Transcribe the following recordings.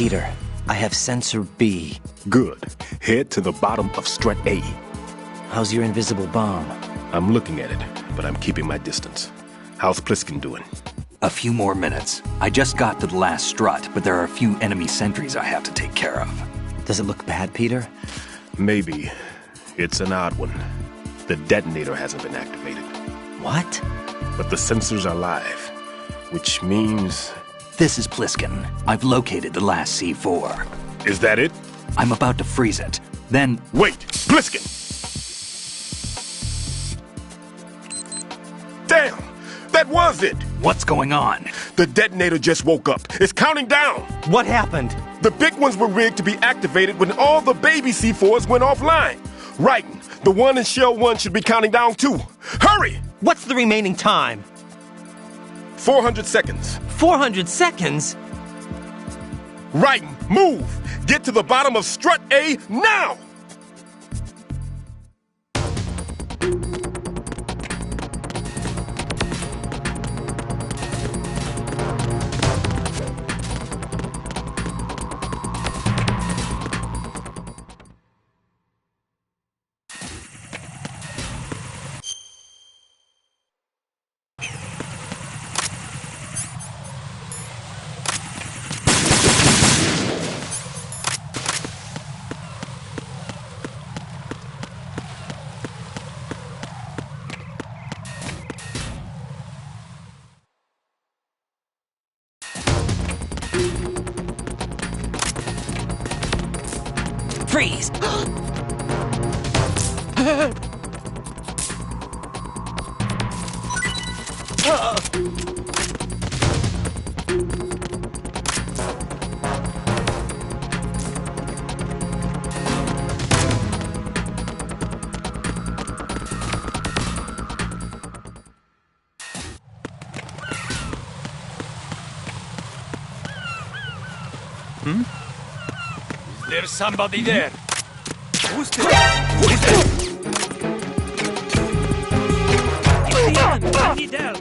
Peter, I have sensor B. Good. Head to the bottom of strut A. How's your invisible bomb? I'm looking at it, but I'm keeping my distance. How's Pliskin doing? A few more minutes. I just got to the last strut, but there are a few enemy sentries I have to take care of. Does it look bad, Peter? Maybe. It's an odd one. The detonator hasn't been activated. What? But the sensors are live, which means... This is Pliskin. I've located the last C4. Is that it? I'm about to freeze it. Then... Wait! Pliskin! Damn! That was it! What's going on? The detonator just woke up. It's counting down! What happened? The big ones were rigged to be activated when all the baby C4s went offline. Right. The one in Shell 1 should be counting down too. Hurry! What's the remaining time? 400 seconds. 400 seconds? Right. Move! Get to the bottom of strut A now! Freeze! There's somebody there. Who's there? Who's there? It's the enemy! I need help!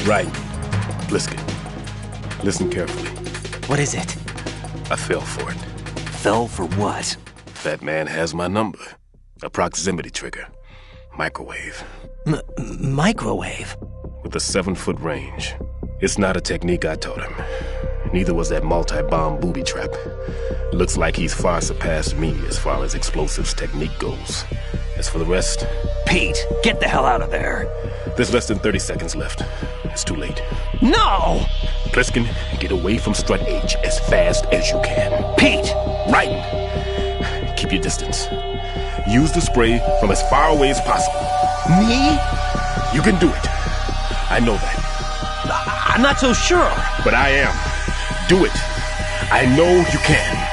Right. Pliskin. Listen carefully. What is it? I fell for it. Fell for what? That man has my number. A proximity trigger. Microwave. Microwave? With a 7-foot range. It's not a technique I taught him. Neither was that multi-bomb booby trap. Looks like he's far surpassed me as far as explosives technique goes. As for the rest... Pete, get the hell out of there. There's less than 30 seconds left. It's too late. No! Pliskin, get away from strut H as fast as you can. Pete! Right! Keep your distance. Use the spray from as far away as possible. Me? You can do it. I know that. I'm not so sure. But I am. Do it. I know you can.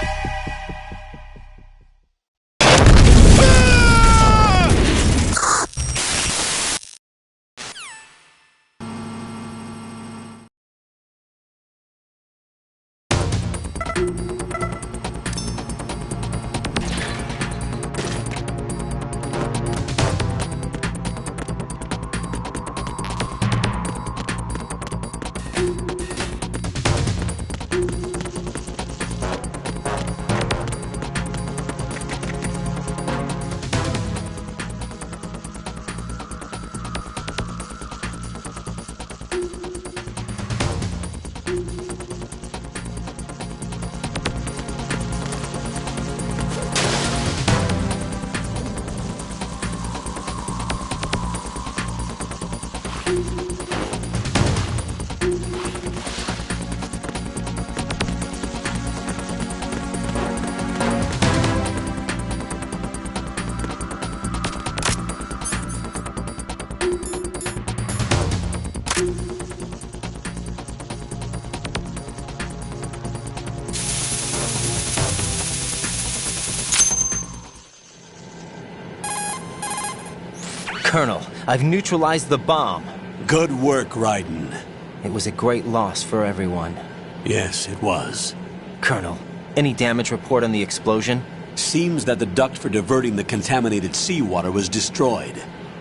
Colonel, I've neutralized the bomb. Good work, Raiden. It was a great loss for everyone. Yes, it was. Colonel, any damage report on the explosion? Seems that the duct for diverting the contaminated seawater was destroyed,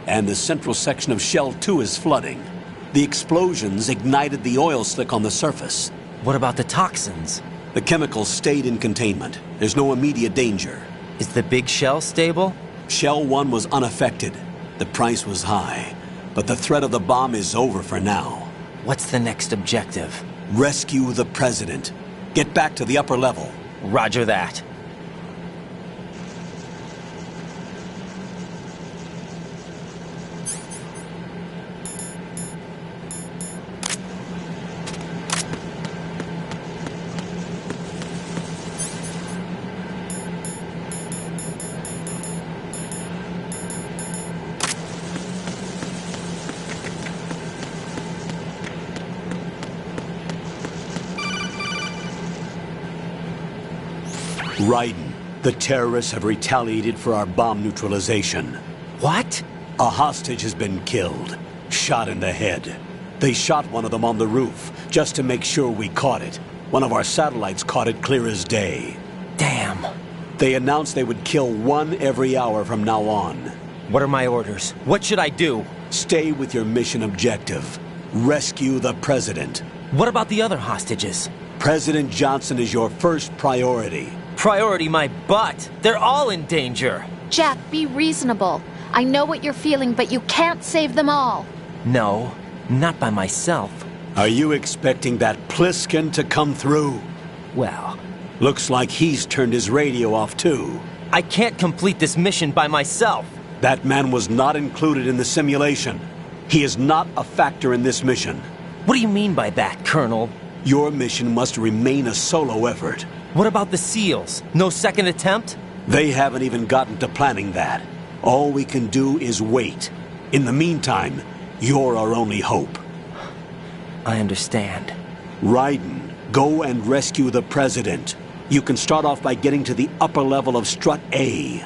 and the central section of Shell 2 is flooding. The explosions ignited the oil slick on the surface. What about the toxins? The chemicals stayed in containment. There's no immediate danger. Is the big shell stable? Shell 1 was unaffected. The price was high, but the threat of the bomb is over for now. What's the next objective? Rescue the President. Get back to the upper level. Roger that. Raiden, the terrorists have retaliated for our bomb neutralization. What? A hostage has been killed, shot in the head. They shot one of them on the roof, just to make sure we caught it. One of our satellites caught it clear as day. Damn. They announced they would kill one every hour from now on. What are my orders? What should I do? Stay with your mission objective. Rescue the President. What about the other hostages? President Johnson is your first priority. Priority my butt. They're all in danger. Jack, be reasonable. I know what you're feeling, but you can't save them all. No, not by myself. Are you expecting that Pliskin to come through? Well, Looks like he's turned his radio off too. I can't complete this mission by myself. That man was not included in the simulation. He is not a factor in this mission. What do you mean by that, Colonel? Your mission must remain a solo effort. What about the SEALs? No second attempt? They haven't even gotten to planning that. All we can do is wait. In the meantime, you're our only hope. I understand. Raiden, go and rescue the President. You can start off by getting to the upper level of Strut A.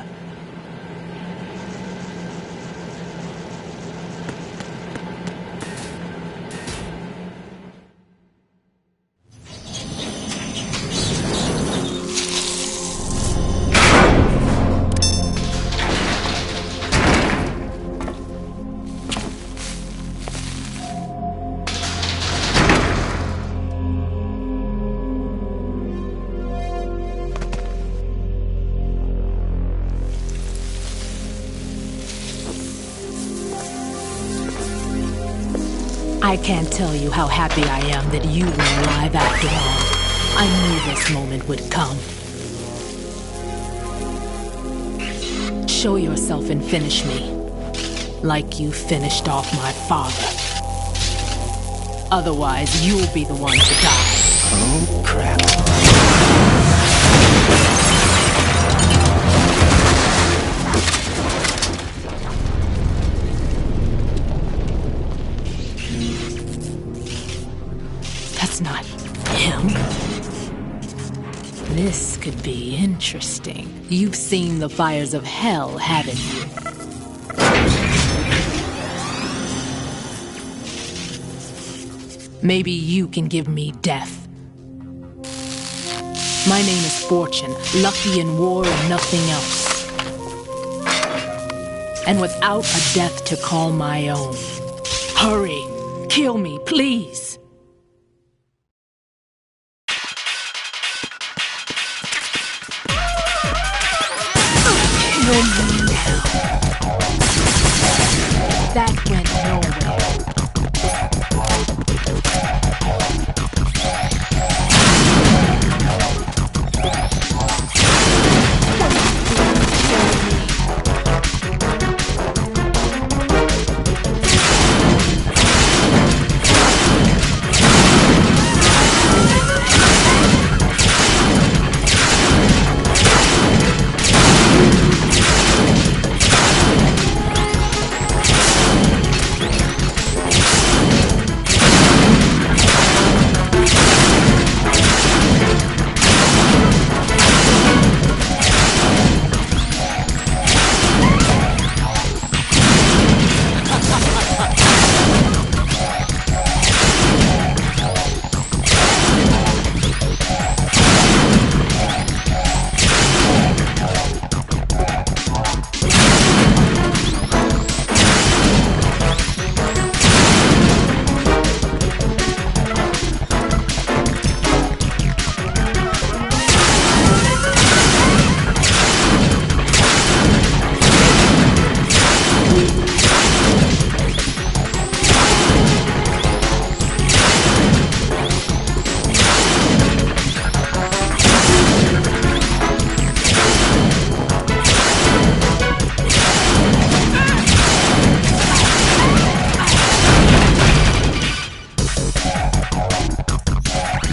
I can't tell you how happy I am that you were alive after all. I knew this moment would come. Show yourself and finish me, like you finished off my father. Otherwise, you'll be the one to die. Oh, crap. That's not him. This could be interesting. You've seen the fires of hell, haven't you? Maybe you can give me death. My name is Fortune, lucky in war and nothing else. And without a death to call my own. Hurry, kill me, please. That went nowhere.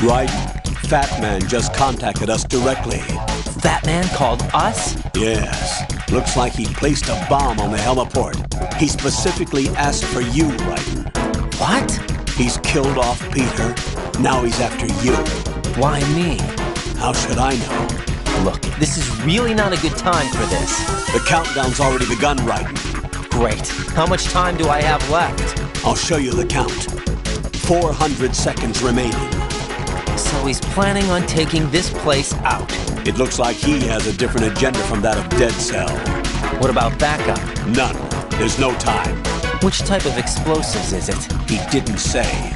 Right? Fat Man just contacted us directly. That man called us? Yes. Looks like he placed a bomb on the heliport. He specifically asked for you, Raiden. What? He's killed off Peter. Now he's after you. Why me? How should I know? Look, this is really not a good time for this. The countdown's already begun, Raiden. Great. How much time do I have left? I'll show you the count. 400 seconds remaining. So he's planning on taking this place out. It looks like he has a different agenda from that of Dead Cell. What about backup? None. There's no time. Which type of explosives is it? He didn't say.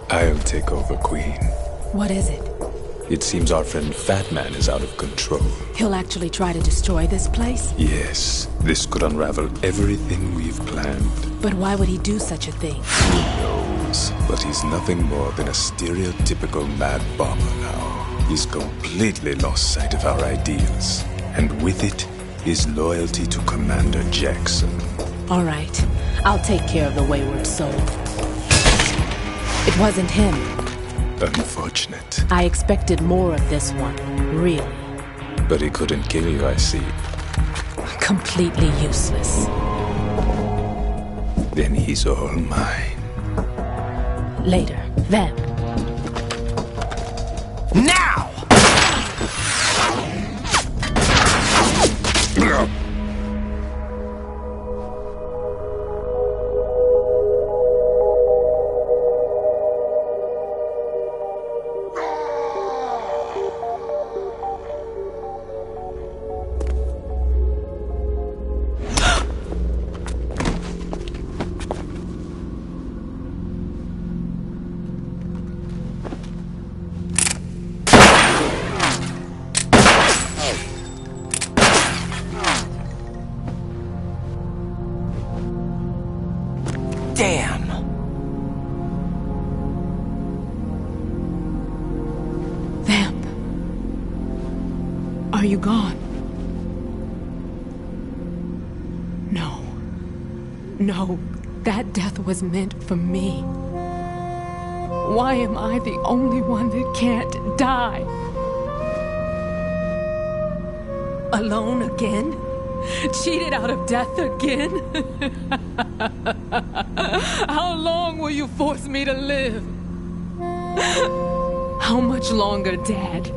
I'll take over, Queen. What is it? It seems our friend Fat Man is out of control. He'll actually try to destroy this place? Yes, this could unravel everything we've planned. But why would he do such a thing? Who knows? But he's nothing more than a stereotypical mad bomber now. He's completely lost sight of our ideals. And with it, his loyalty to Commander Jackson. All right. I'll take care of the wayward soul. It wasn't him. Unfortunate. I expected more of this one, really. But he couldn't kill you, I see. Completely useless. Then he's all mine. Later. Then. Now! Damn! Vamp. Are you gone? No. No, that death was meant for me. Why am I the only one that can't die? Alone again? Cheated out of death again? How long will you force me to live? How much longer, Dad?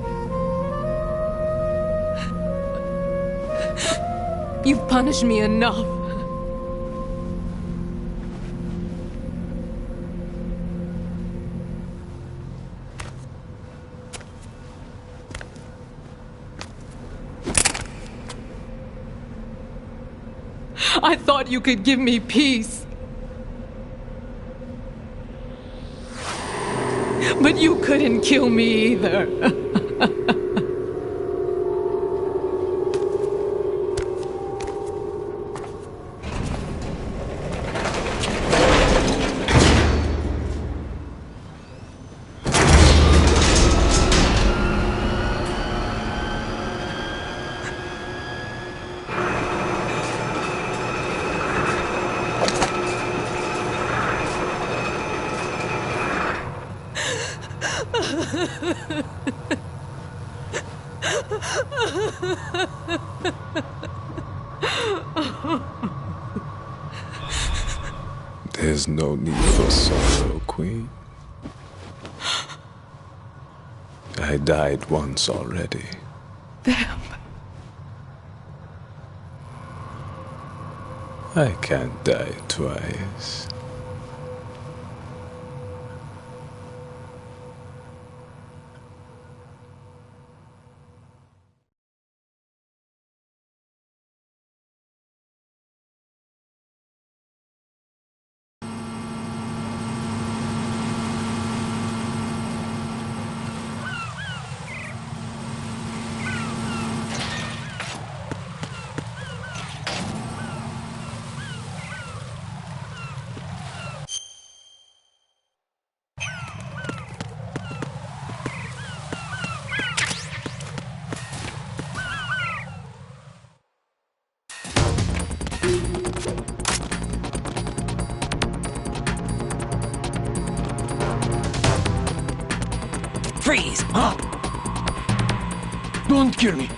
You've punished me enough. I thought you could give me peace. But you couldn't kill me either. There's no need for sorrow, Queen. I died once already. Vamp. I can't die twice. Freeze! Don't kill me.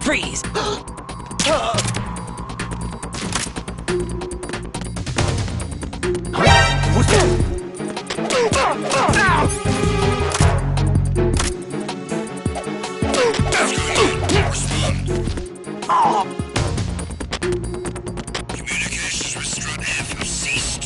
Freeze! Who's there? Communications with Strut F have ceased.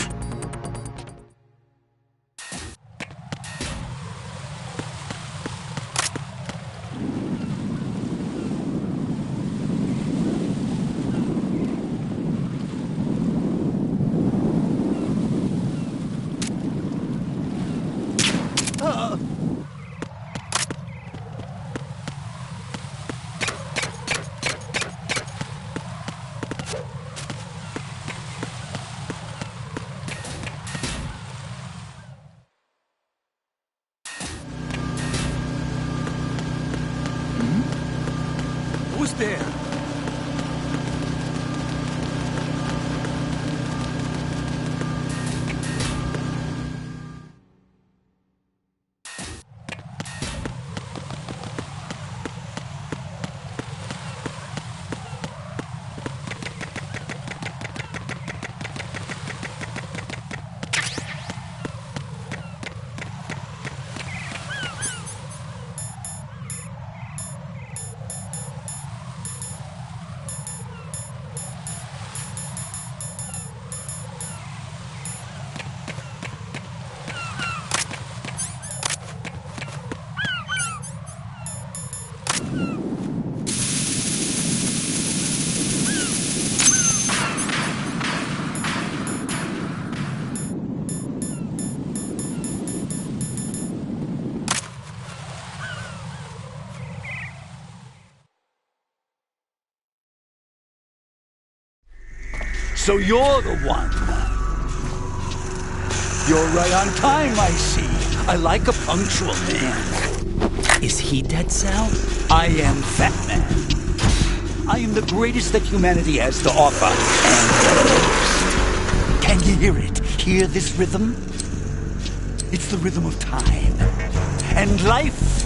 Who's there? So you're the one. You're right on time, I see. I like a punctual man. Is he Dead Cell? I am Fat Man. I am the greatest that humanity has to offer, and can you hear it? Hear this rhythm? It's the rhythm of time and life.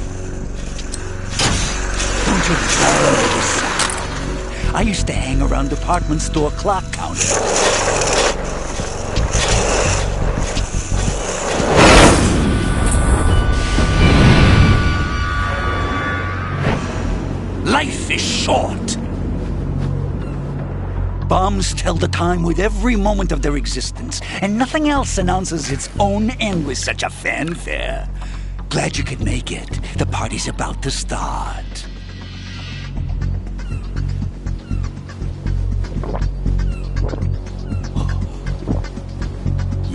Don't you love this sound? I used to hang around department store clock counters. Life is short. Bombs tell the time with every moment of their existence, and nothing else announces its own end with such a fanfare. Glad you could make it. The party's about to start.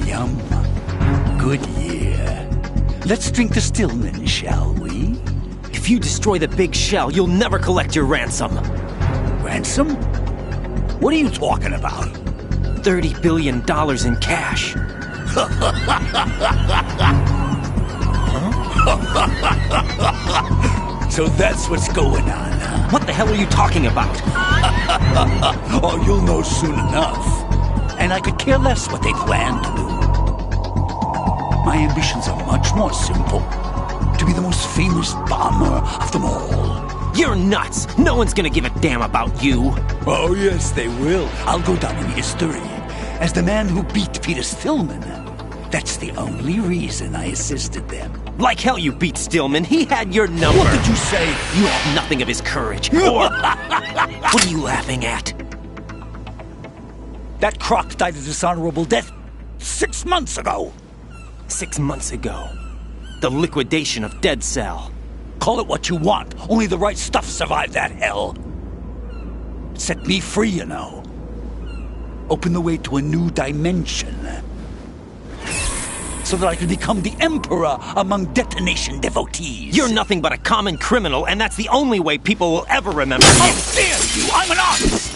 Yum. Good year. Let's drink to Stillman, shall we? If you destroy the big shell, you'll never collect your ransom. Ransom? What are you talking about? $30 billion in cash. So that's what's going on, huh? What the hell are you talking about? Oh, you'll know soon enough. And I could care less what they plan to do. My ambitions are much more simple. To be the most famous bomber of them all. You're nuts! No one's gonna give a damn about you! Oh, yes, they will. I'll go down in history as the man who beat Peter Stillman. That's the only reason I assisted them. Like hell you beat Stillman. He had your number. What did you say? You have nothing of his courage. Or... What are you laughing at? That croc died a dishonorable death 6 months ago. 6 months ago. The liquidation of Dead Cell. Call it what you want. Only the right stuff survived that hell. Set me free, you know. open the way to a new dimension. So that I could become the Emperor among detonation devotees. You're nothing but a common criminal, and that's the only way people will ever remember you. How dare you! I'm an artist!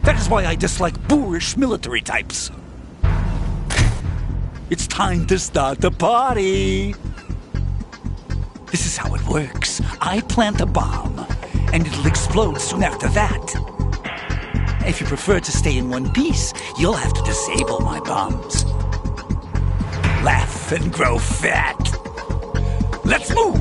That is why I dislike boorish military types. It's time to start the party. This is how it works. I plant a bomb, and it'll explode soon after that. If you prefer to stay in one piece, you'll have to disable my bombs. Laugh and grow fat. Let's move!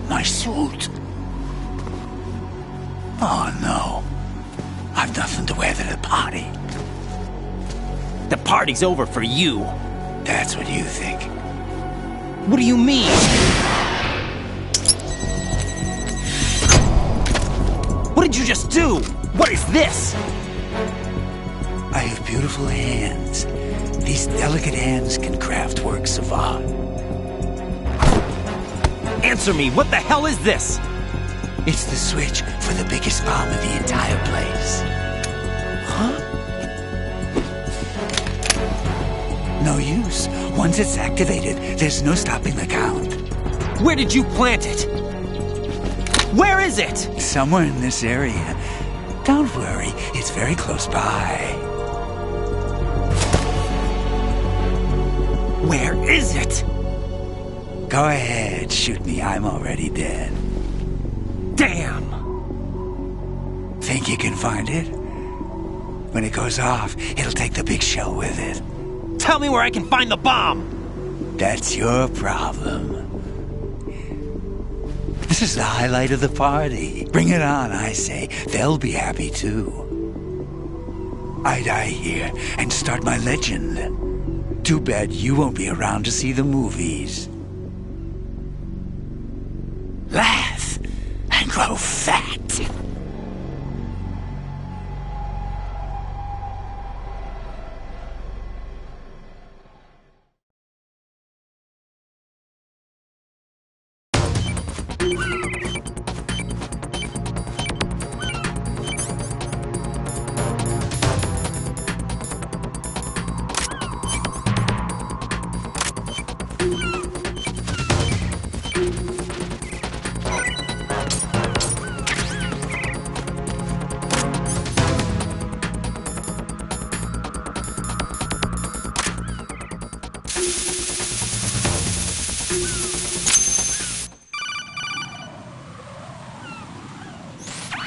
My suit. Oh no. I've nothing to wear to the party. The party's over for you. That's what you think. What do you mean? What did you just do? What is this? I have beautiful hands. These delicate hands can craft works of art. Answer me, what the hell is this? It's the switch for the biggest bomb in the entire place. Huh? No use. Once it's activated, there's no stopping the count. Where did you plant it? Where is it? Somewhere in this area. Don't worry, it's very close by. Where is it? Go ahead, shoot me. I'm already dead. Damn! Think you can find it? When it goes off, it'll take the big shell with it. Tell me where I can find the bomb! That's your problem. This is the highlight of the party. Bring it on, I say. They'll be happy too. I die here and start my legend. Too bad you won't be around to see the movies. Laugh and grow fat.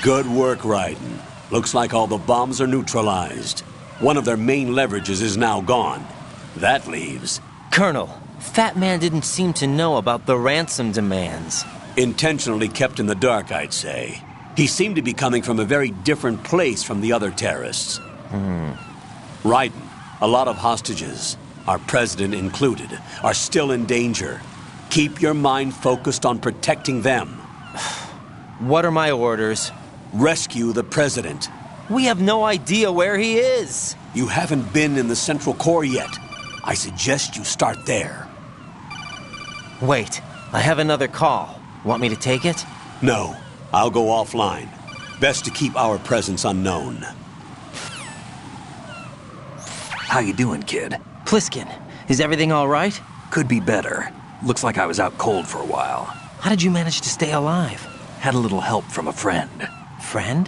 Good work, Raiden. Looks like all the bombs are neutralized. One of their main leverages is now gone. That leaves... Colonel, Fat Man didn't seem to know about the ransom demands. Intentionally kept in the dark, I'd say. He seemed to be coming from a very different place from the other terrorists. Raiden, a lot of hostages, our president included, are still in danger. Keep your mind focused on protecting them. What are my orders? Rescue the president. We have no idea where he is. You haven't been in the Central Core yet. I suggest you start there. Wait, I have another call. Want me to take it? No, I'll go offline. Best to keep our presence unknown. How you doing, kid? Pliskin, is everything all right? Could be better. Looks like I was out cold for a while. How did you manage to stay alive? Had a little help from a friend. Friend?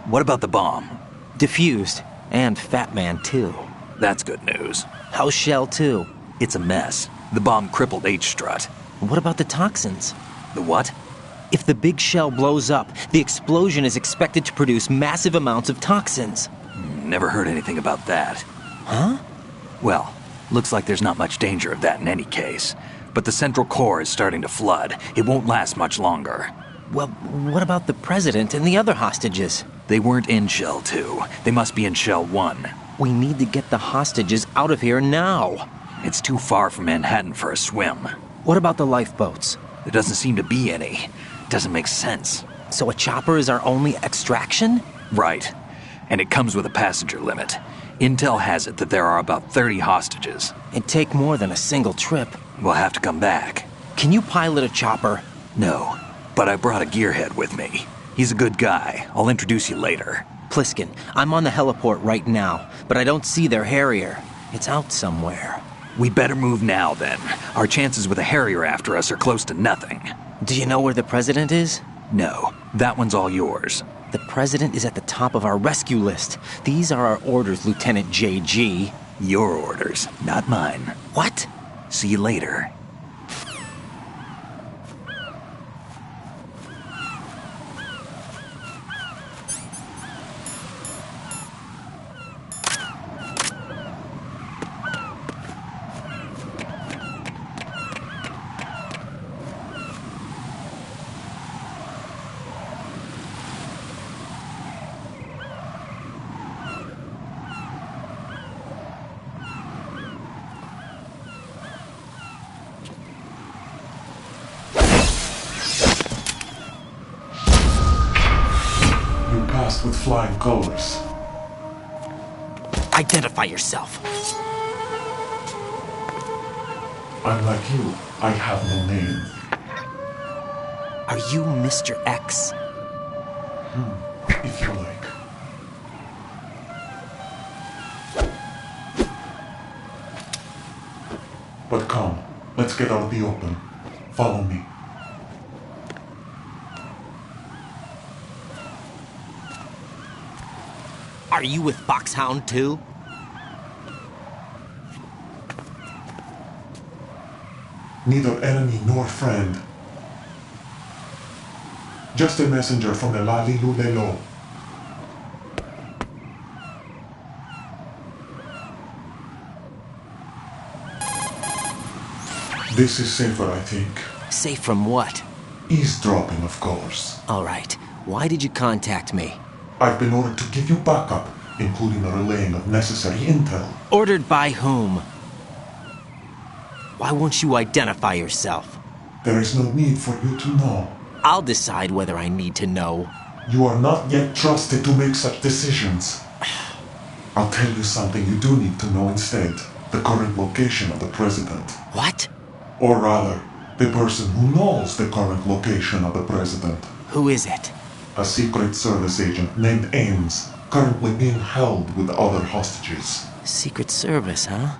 What about the bomb? Diffused. And Fat Man, too. That's good news. How's Shell 2? It's a mess. The bomb crippled H-Strut. What about the toxins? The what? If the big shell blows up, the explosion is expected to produce massive amounts of toxins. Never heard anything about that. Huh? Well, looks like there's not much danger of that in any case. But the Central Core is starting to flood. It won't last much longer. Well, what about the president and the other hostages? They weren't in Shell 2. They must be in Shell 1. We need to get the hostages out of here now. It's too far from Manhattan for a swim. What about the lifeboats? There doesn't seem to be any. Doesn't make sense. So a chopper is our only extraction? Right. And it comes with a passenger limit. Intel has it that there are about 30 hostages. It'd take more than a single trip. We'll have to come back. Can you pilot a chopper? No, but I brought a gearhead with me. He's a good guy. I'll introduce you later. Pliskin, I'm on the heliport right now, but I don't see their Harrier. It's out somewhere. We better move now, then. Our chances with a Harrier after us are close to nothing. Do you know where the president is? No, that one's all yours. The president is at the top of our rescue list. These are our orders, Lieutenant JG. Your orders, not mine. What? See you later. With flying colors. Identify yourself. Unlike you, I have no name. Are you Mr. X? If you like. But come, let's get out the open. Follow me. Are you with Foxhound too? Neither enemy nor friend. Just a messenger from the Lalilulelo. This is safer, I think. Safe from what? Eavesdropping, of course. All right. Why did you contact me? I've been ordered to give you backup, including the relaying of necessary intel. Ordered by whom? Why won't you identify yourself? There is no need for you to know. I'll decide whether I need to know. You are not yet trusted to make such decisions. I'll tell you something you do need to know instead. The current location of the president. What? Or rather, the person who knows the current location of the president. Who is it? A Secret Service agent named Ames, currently being held with other hostages. Secret Service, huh?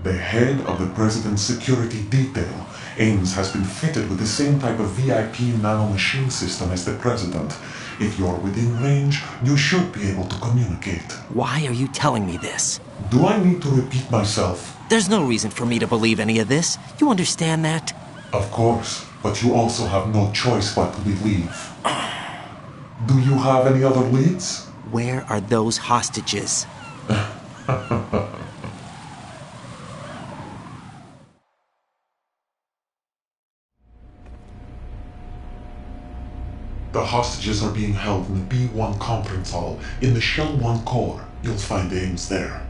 The head of the President's security detail, Ames, has been fitted with the same type of VIP nanomachine system as the President. If you're within range, you should be able to communicate. Why are you telling me this? Do I need to repeat myself? There's no reason for me to believe any of this. You understand that? Of course, but you also have no choice but to believe. Do you have any other leads? Where are those hostages? The hostages are being held in the B1 conference hall. In the Shell 1 core, you'll find Ames there.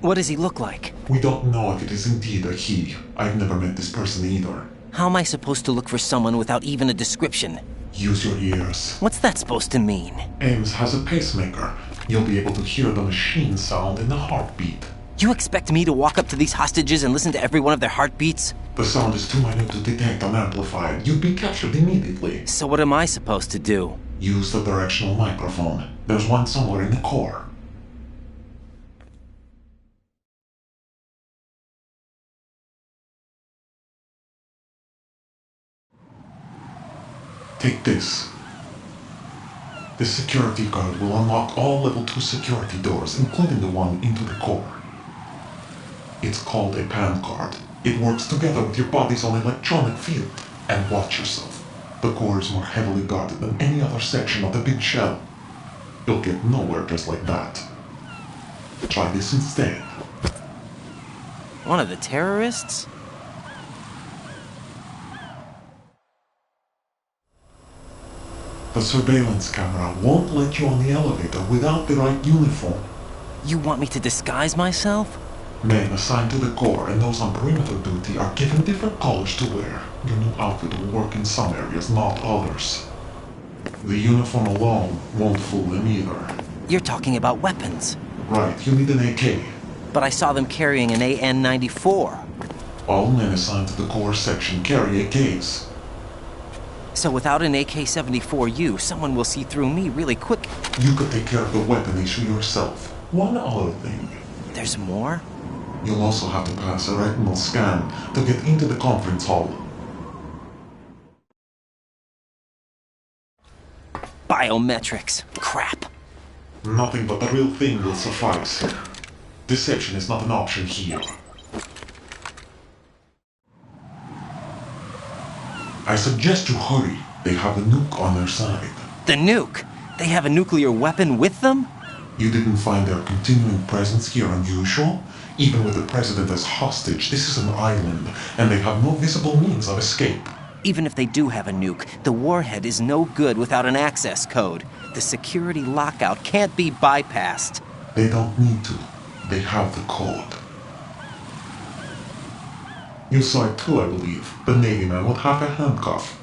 What does he look like? We don't know if it is indeed a he. I've never met this person either. How am I supposed to look for someone without even a description? Use your ears. What's that supposed to mean? Ames has a pacemaker. You'll be able to hear the machine sound in the heartbeat. You expect me to walk up to these hostages and listen to every one of their heartbeats? The sound is too minute to detect and amplify. You'd be captured immediately. So what am I supposed to do? Use the directional microphone. There's one somewhere in the core. Take this. This security card will unlock all level 2 security doors, including the one into the core. It's called a PAN card. It works together with your body's own electronic field. And watch yourself. The core is more heavily guarded than any other section of the big shell. You'll get nowhere just like that. Try this instead. One of the terrorists? The surveillance camera won't let you on the elevator without the right uniform. You want me to disguise myself? Men assigned to the core and those on perimeter duty are given different colors to wear. Your new outfit will work in some areas, not others. The uniform alone won't fool them either. You're talking about weapons. Right, you need an AK. But I saw them carrying an AN-94. All men assigned to the core section carry AKs. So without an AK-74U, someone will see through me really quick. You could take care of the weapon issue yourself. One other thing. There's more? You'll also have to pass a retinal scan to get into the conference hall. Biometrics. Crap. Nothing but the real thing will suffice. Deception is not an option here. I suggest you hurry. They have a nuke on their side. The nuke? They have a nuclear weapon with them? You didn't find their continuing presence here unusual? Even with the President as hostage, this is an island, and they have no visible means of escape. Even if they do have a nuke, the warhead is no good without an access code. The security lockout can't be bypassed. They don't need to. They have the code. You saw it too, I believe. The Navy man with half a handcuff.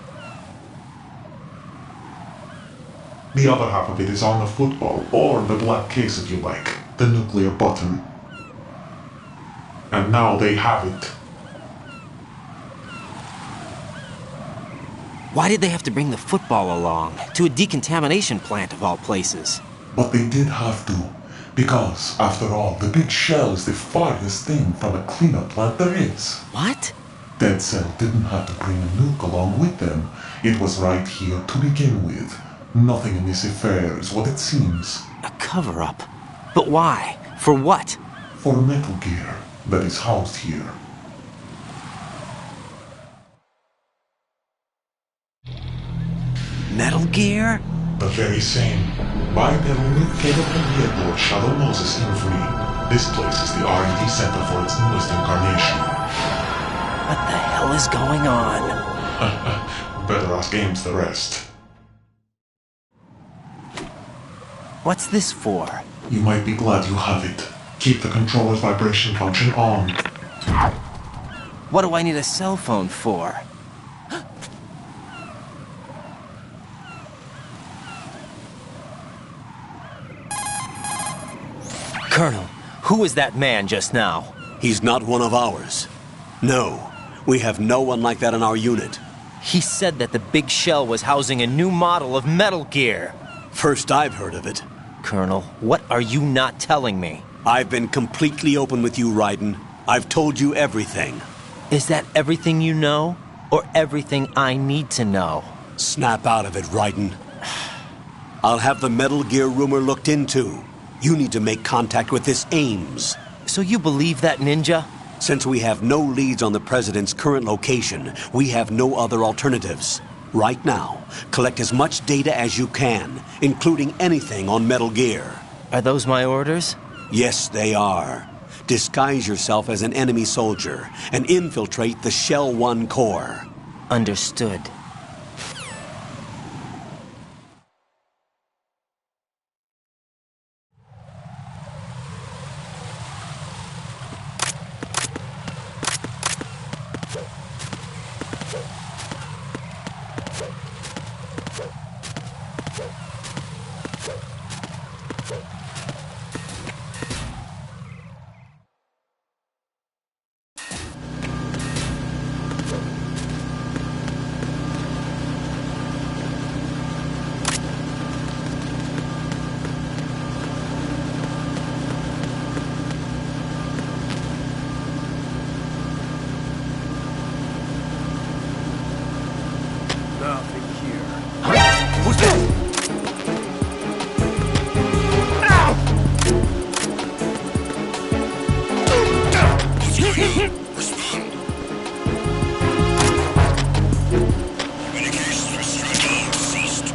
The other half of it is on the football, or the black case if you like. The nuclear button. And now they have it. Why did they have to bring the football along? To a decontamination plant of all places. But they did have to. Because, after all, the big shell is the farthest thing from a cleanup plant there is. What? Dead Cell didn't have to bring a nuke along with them. It was right here to begin with. Nothing in this affair is what it seems. A cover-up? But why? For what? For Metal Gear that is housed here. Metal Gear? The very same. Bipedal nuke-capable vehicle of Shadow Moses Infamy. This place is the R&D center for its newest incarnation. What the hell is going on? Better ask Ames the rest. What's this for? You might be glad you have it. Keep the controller's vibration function on. What do I need a cell phone for? Colonel, who was that man just now? He's not one of ours. No, we have no one like that in our unit. He said that the big shell was housing a new model of Metal Gear. First I've heard of it. Colonel, what are you not telling me? I've been completely open with you, Raiden. I've told you everything. Is that everything you know? Or everything I need to know? Snap out of it, Raiden. I'll have the Metal Gear rumor looked into. You need to make contact with this Ames. So you believe that, Ninja? Since we have no leads on the President's current location, we have no other alternatives. Right now, collect as much data as you can, including anything on Metal Gear. Are those my orders? Yes, they are. Disguise yourself as an enemy soldier and infiltrate the Shell 1 core. Understood. Nothing here. Who's there? Respond. Communications with Strike have ceased.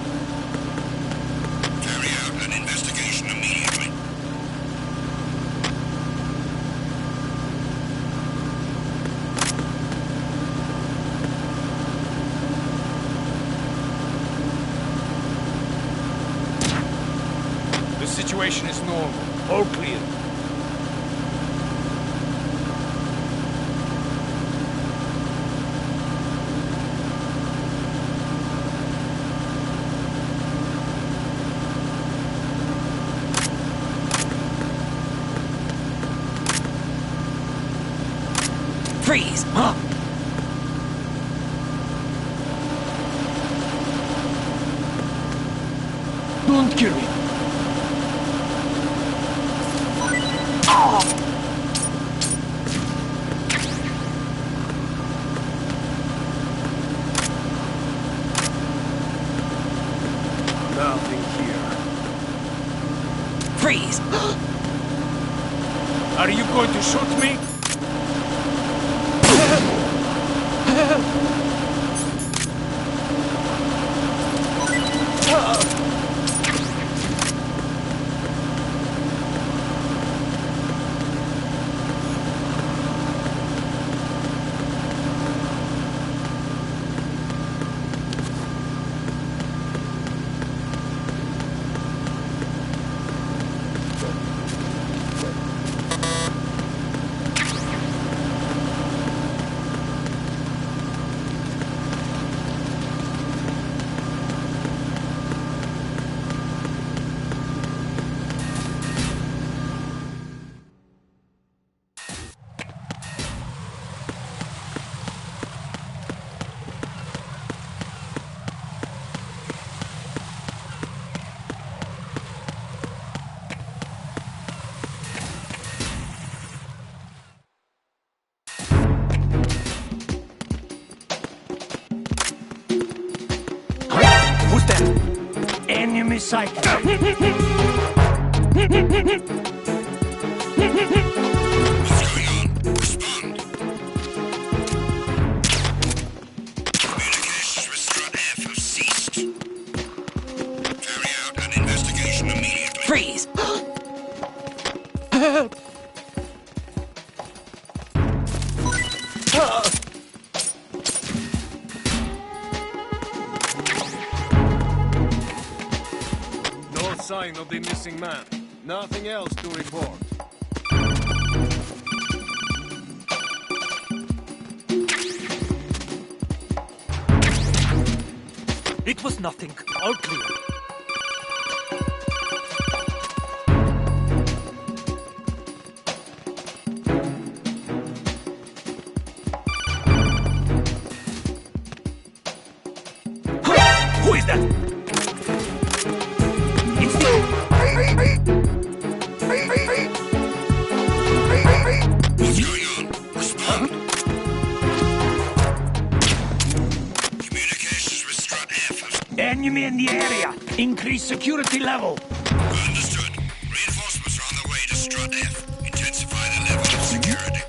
Carry out an investigation immediately. The situation is normal. All clear. Freeze! Huh? Don't kill me. Nothing here. Freeze! Are you going to shoot me? Who's there? Enemy sight. What's going on? Respond. Communications with Strut F have ceased. Carry out an investigation immediately. Freeze! No sign of the missing man. Nothing else to report. It was nothing. All clear. Who is that? It's the... What's going on? in the area. Increase security level. Understood. Reinforcements are on their way to Strut F. Intensify the level of security.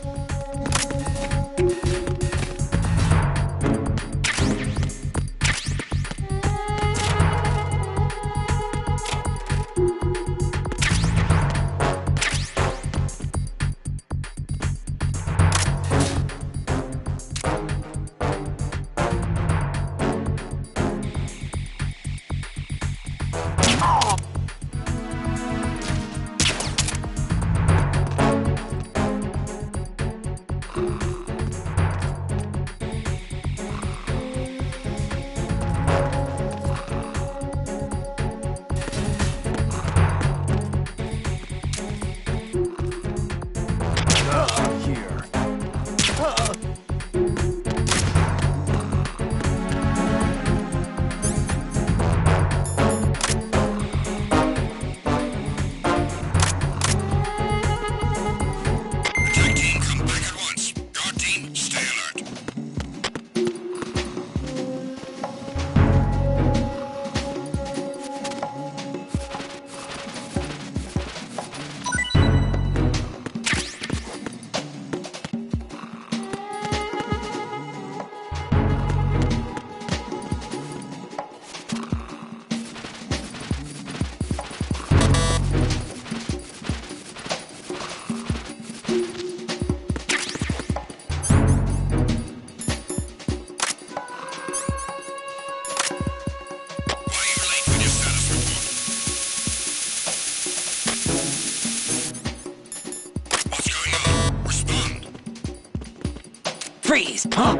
Freeze! Huh?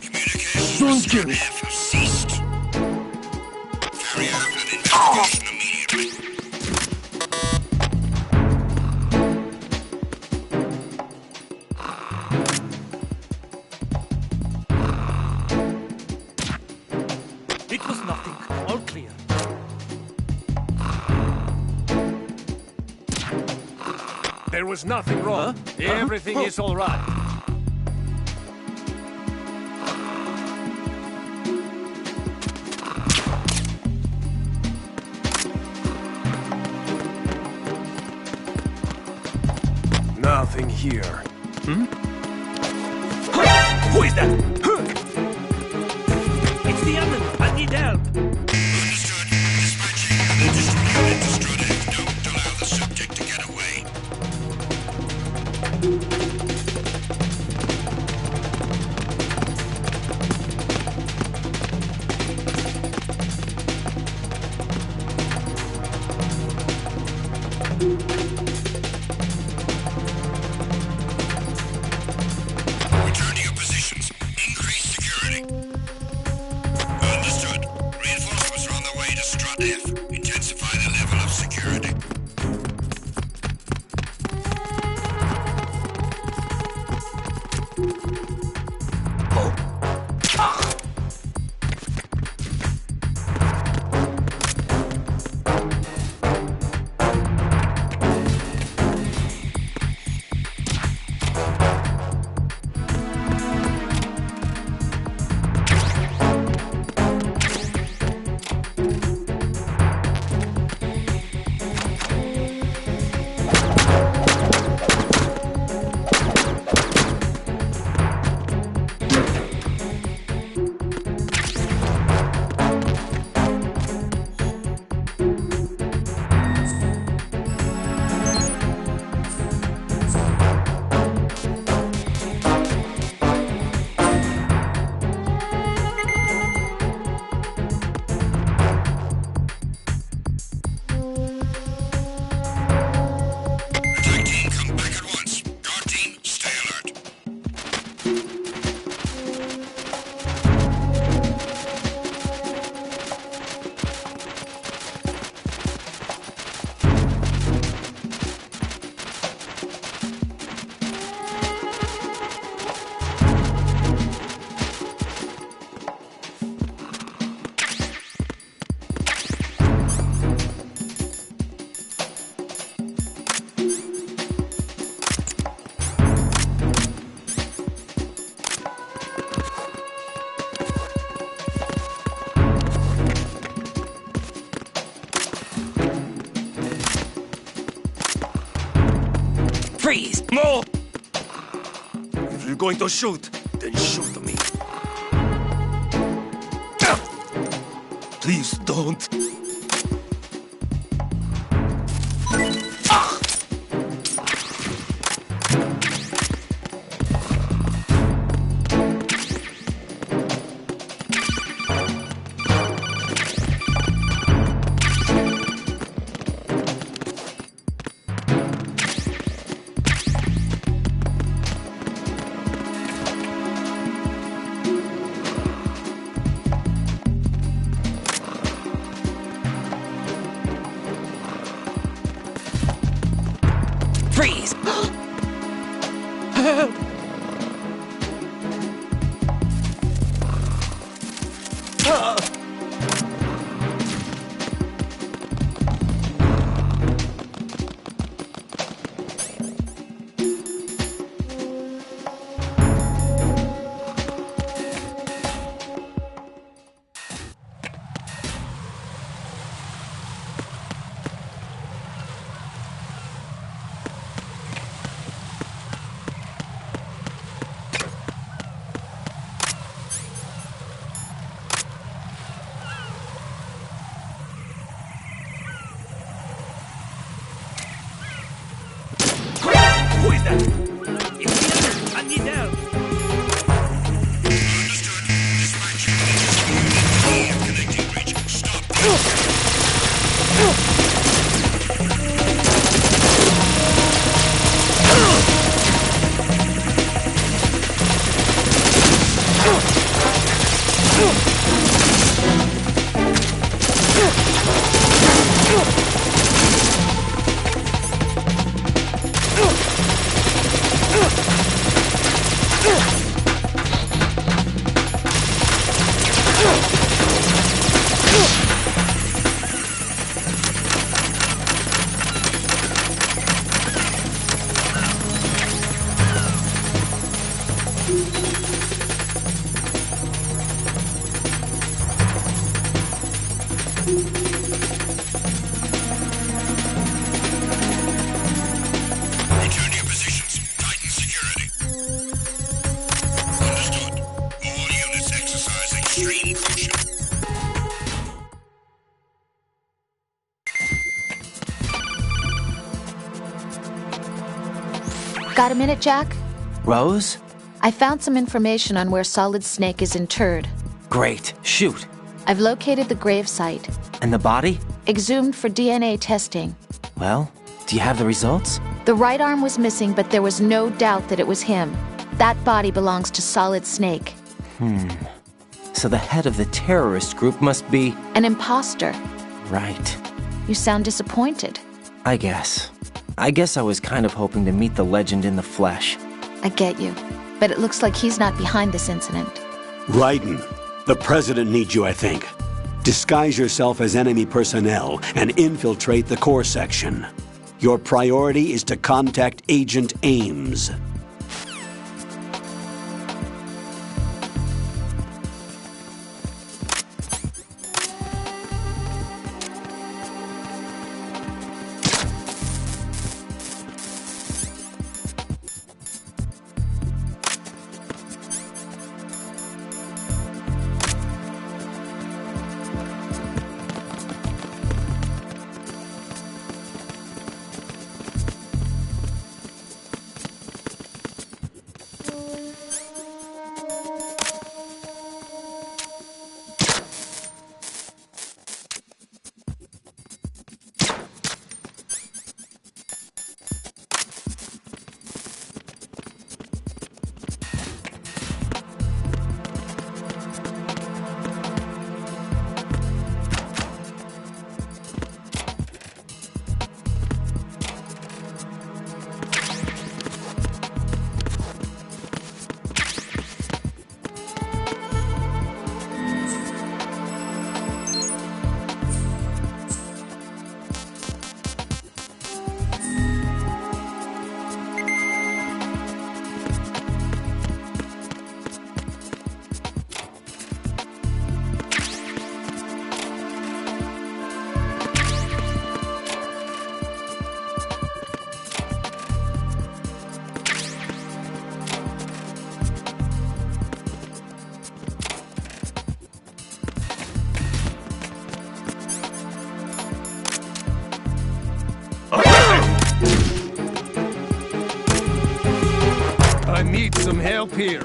Communications with F have ceased. Carry out an investigation immediately. It was nothing. All clear. There was nothing wrong. Everything is all right. Nothing here. Who is that? It's the others. I need help. Understood. Dispatching an additional unit to Strut F. Don't allow the subject to get away. Return to your positions. Increase security. Understood. Reinforcements are on their way to Strut F. Intensify the level of security. You're going to shoot? Then shoot me. Please don't. Freeze! Help! Who is that? It's the other. I need help. Understood. Dispatch. Connecting bridge. Stop. Return to your positions. Tighten security. Understood. All units exercise extreme caution. Got a minute, Jack? Rose? I found some information on where Solid Snake is interred. Great. Shoot. I've located the gravesite. And the body? Exhumed for DNA testing. Well, do you have the results? The right arm was missing, but there was no doubt that it was him. That body belongs to Solid Snake. So the head of the terrorist group must be... An imposter. Right. You sound disappointed. I guess I was kind of hoping to meet the legend in the flesh. I get you. But it looks like he's not behind this incident. Raiden, the president needs you, I think. Disguise yourself as enemy personnel and infiltrate the core section. Your priority is to contact Agent Ames. I need some help here.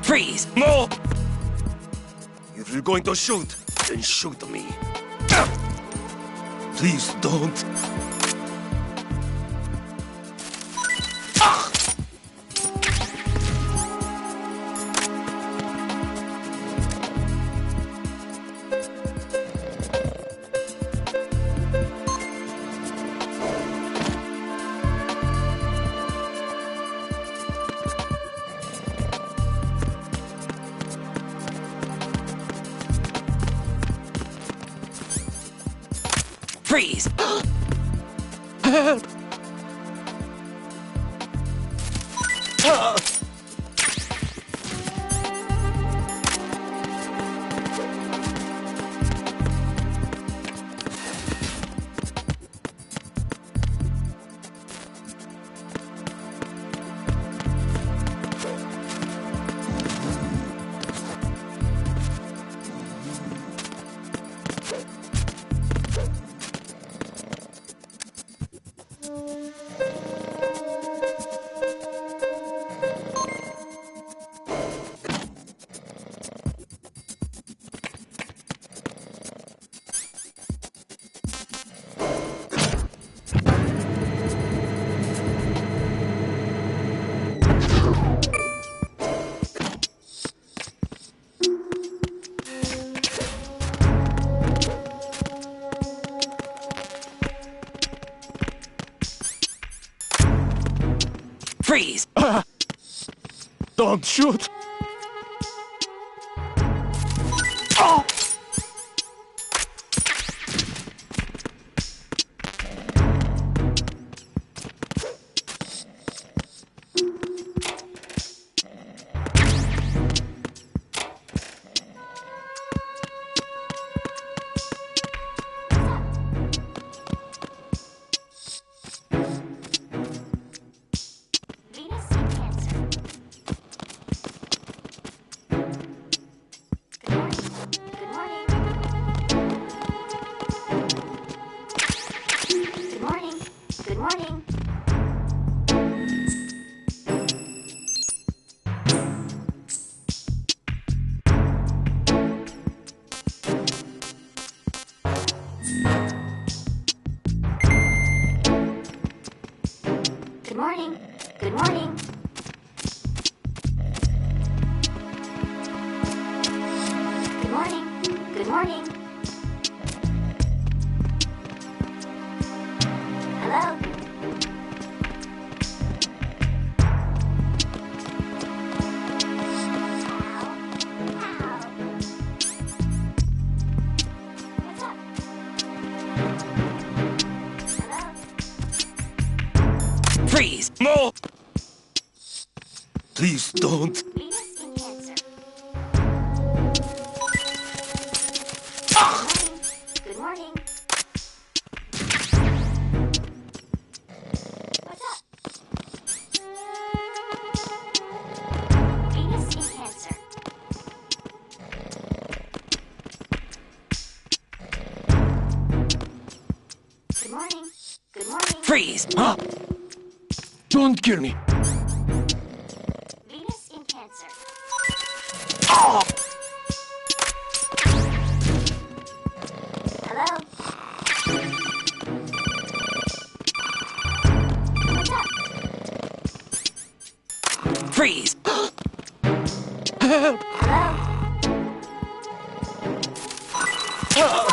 Freeze! No! If you're going to shoot, then shoot me. Please don't. Freeze! Help! Freeze! Don't shoot! Oh! Good morning. Good morning. Good morning. Hello? Freeze! No! Please don't. Venus in Cancer. Good morning. What's up? Venus in Cancer. Good morning. Good morning. Freeze! Huh? Don't kill me. Venus in Cancer. Oh! Hello? What's up? Freeze! Hello?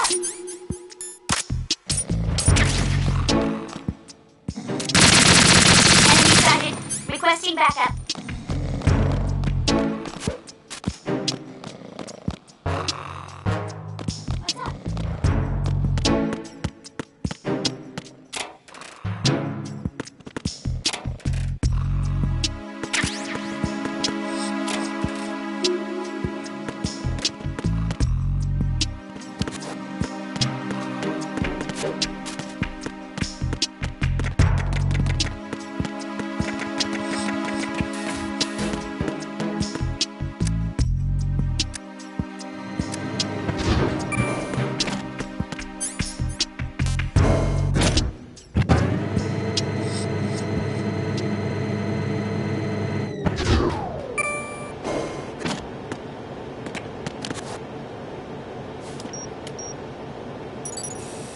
Enemy sighted. Requesting backup. What's up?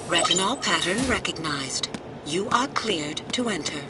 Retinol pattern recognized. You are cleared to enter.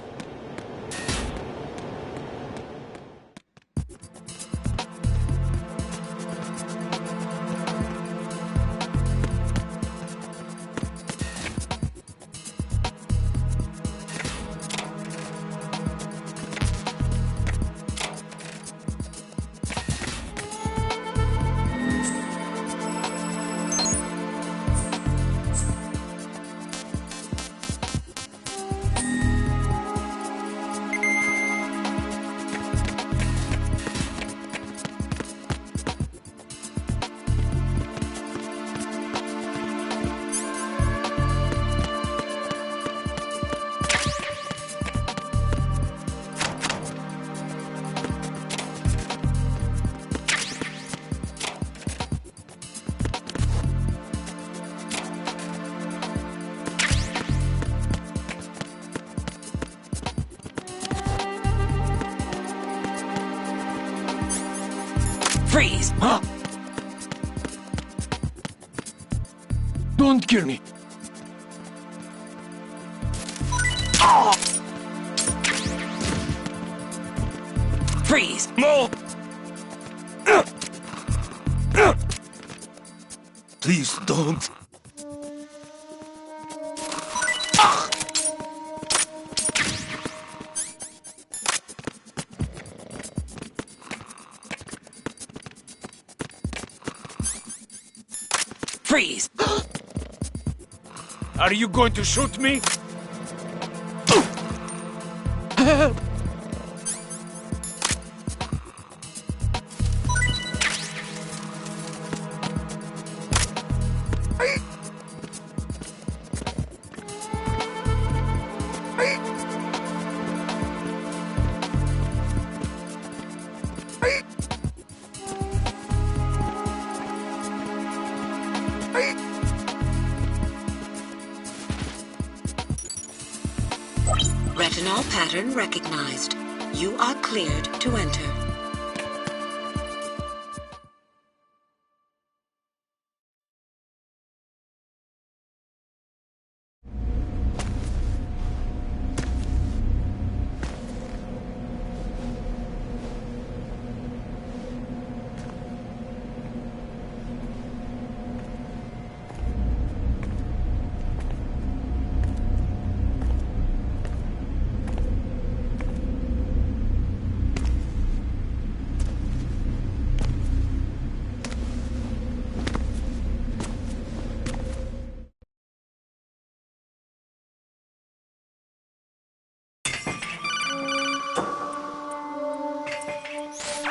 Freeze! Huh? Don't kill me. Oh! Freeze! No! Please don't. Freeze! Are you going to shoot me? Retinol pattern recognized. You are cleared to enter.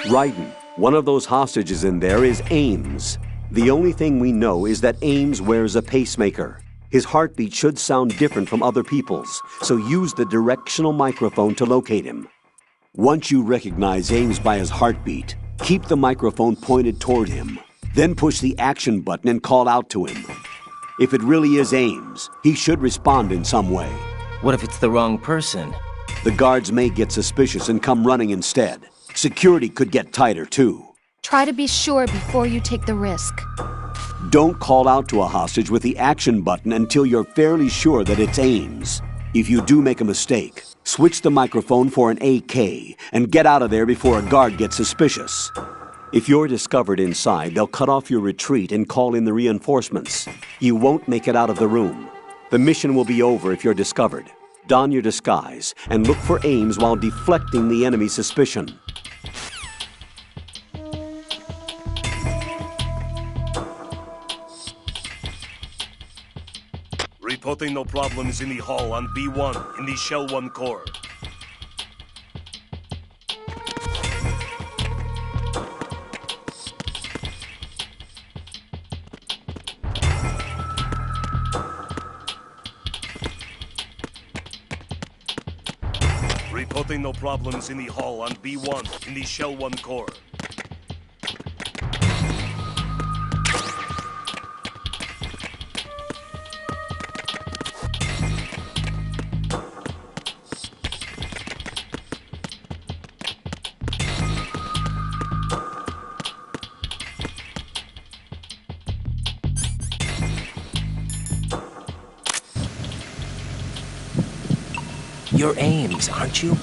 Raiden, one of those hostages in there is Ames. The only thing we know is that Ames wears a pacemaker. His heartbeat should sound different from other people's, so use the directional microphone to locate him. Once you recognize Ames by his heartbeat, keep the microphone pointed toward him. Then push the action button and call out to him. If it really is Ames, he should respond in some way. What if it's the wrong person? The guards may get suspicious and come running instead. Security could get tighter, too. Try to be sure before you take the risk. Don't call out to a hostage with the action button until you're fairly sure that it's Ames. If you do make a mistake, switch the microphone for an AK and get out of there before a guard gets suspicious. If you're discovered inside, they'll cut off your retreat and call in the reinforcements. You won't make it out of the room. The mission will be over if you're discovered. Don your disguise and look for Ames while deflecting the enemy's suspicion. Reporting no problems in the hall on B1 in the Shell 1 core. Reporting no problems in the hall on B1 in the Shell 1 core. You're Ames, aren't you?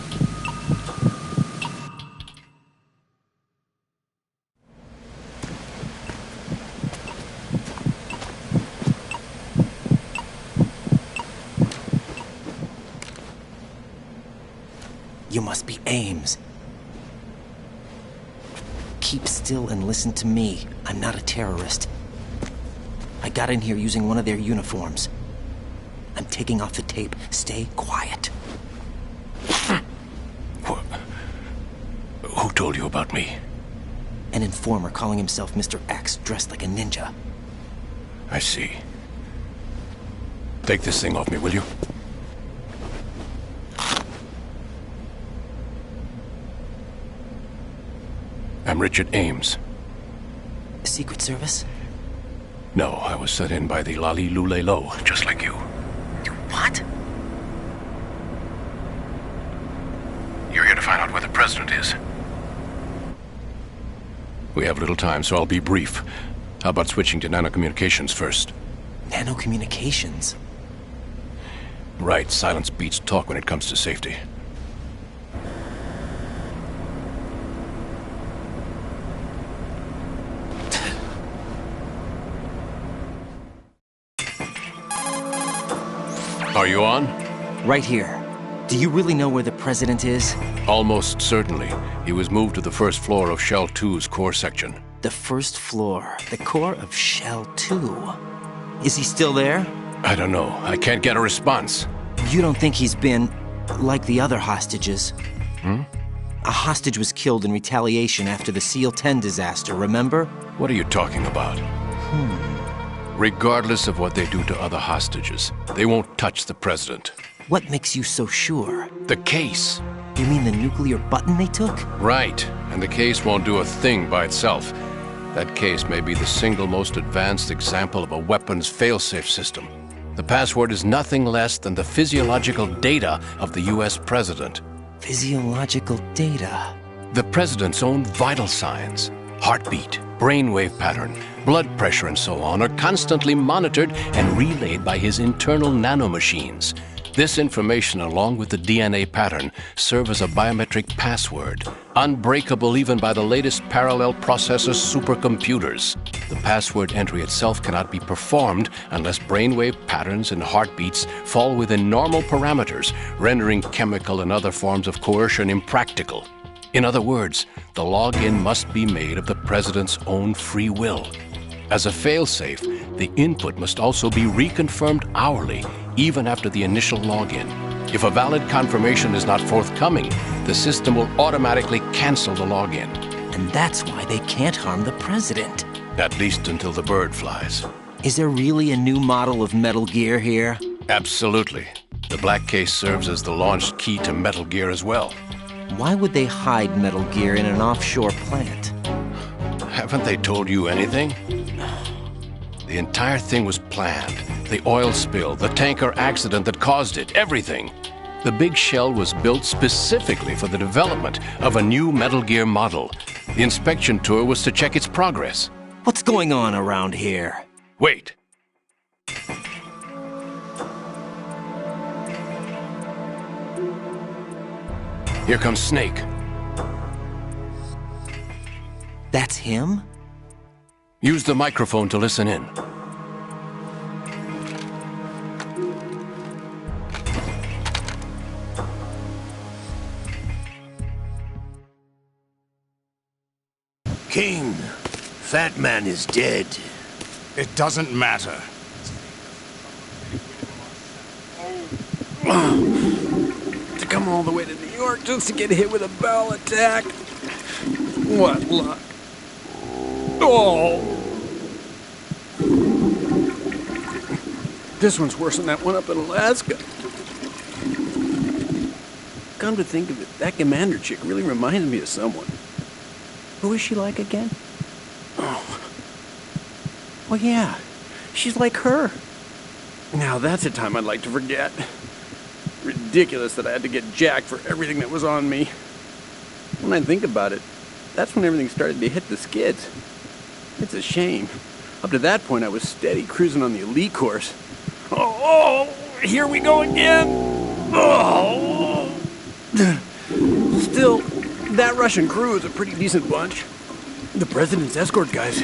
You must be Ames. Keep still and listen to me. I'm not a terrorist. I got in here using one of their uniforms. I'm taking off the tape. Stay quiet. Who told you about me? An informer calling himself Mr. X, dressed like a ninja. I see. Take this thing off me, will you? I'm Richard Ames. Secret Service? No, I was sent in by the Lali Lule Lo, just like you. What? You're here to find out where the president is. We have little time, so I'll be brief. How about switching to nanocommunications first? Nanocommunications? Right, silence beats talk when it comes to safety. Are you on? Right here. Do you really know where the president is? Almost certainly. He was moved to the first floor of Shell 2's core section. The first floor. The core of Shell 2. Is he still there? I don't know. I can't get a response. You don't think he's been like the other hostages? A hostage was killed in retaliation after the SEAL 10 disaster, remember? What are you talking about? Regardless of what they do to other hostages, they won't touch the president. What makes you so sure? The case. You mean the nuclear button they took? Right, and the case won't do a thing by itself. That case may be the single most advanced example of a weapons failsafe system. The password is nothing less than the physiological data of the US president. Physiological data? The president's own vital signs, heartbeat, brainwave pattern, blood pressure and so on are constantly monitored and relayed by his internal nanomachines. This information, along with the DNA pattern, serve as a biometric password, unbreakable even by the latest parallel processor supercomputers. The password entry itself cannot be performed unless brainwave patterns and heartbeats fall within normal parameters, rendering chemical and other forms of coercion impractical. In other words, the login must be made of the president's own free will. As a failsafe, the input must also be reconfirmed hourly, even after the initial login. If a valid confirmation is not forthcoming, the system will automatically cancel the login. And that's why they can't harm the president. At least until the bird flies. Is there really a new model of Metal Gear here? Absolutely. The black case serves as the launch key to Metal Gear as well. Why would they hide Metal Gear in an offshore plant? Haven't they told you anything? The entire thing was planned. The oil spill, the tanker accident that caused it, everything. The big shell was built specifically for the development of a new Metal Gear model. The inspection tour was to check its progress. What's going on around here? Wait. Here comes Snake. That's him? Use the microphone to listen in. King, Fat Man is dead. It doesn't matter. To come all the way to New York just to get hit with a bowel attack. What luck. Oh! This one's worse than that one up in Alaska. Come to think of it, that commander chick really reminds me of someone. Who is she like again? Oh. Well, yeah. She's like her. Now that's a time I'd like to forget. Ridiculous that I had to get jacked for everything that was on me. When I think about it, that's when everything started to hit the skids. It's a shame. Up to that point, I was steady cruising on the elite course. Oh, here we go again. Oh. Still, that Russian crew is a pretty decent bunch. The president's escort guys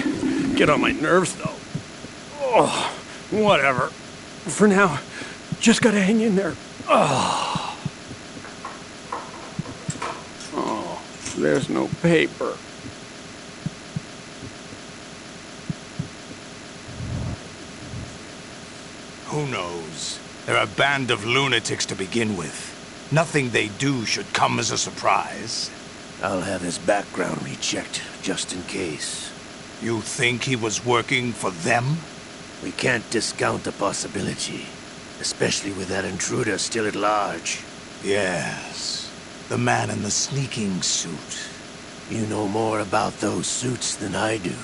get on my nerves, though. Oh, whatever. For now, just gotta hang in there. Oh, there's no paper. Who knows? They're a band of lunatics to begin with. Nothing they do should come as a surprise. I'll have his background rechecked, just in case. You think he was working for them? We can't discount the possibility, especially with that intruder still at large. Yes, the man in the sneaking suit. You know more about those suits than I do.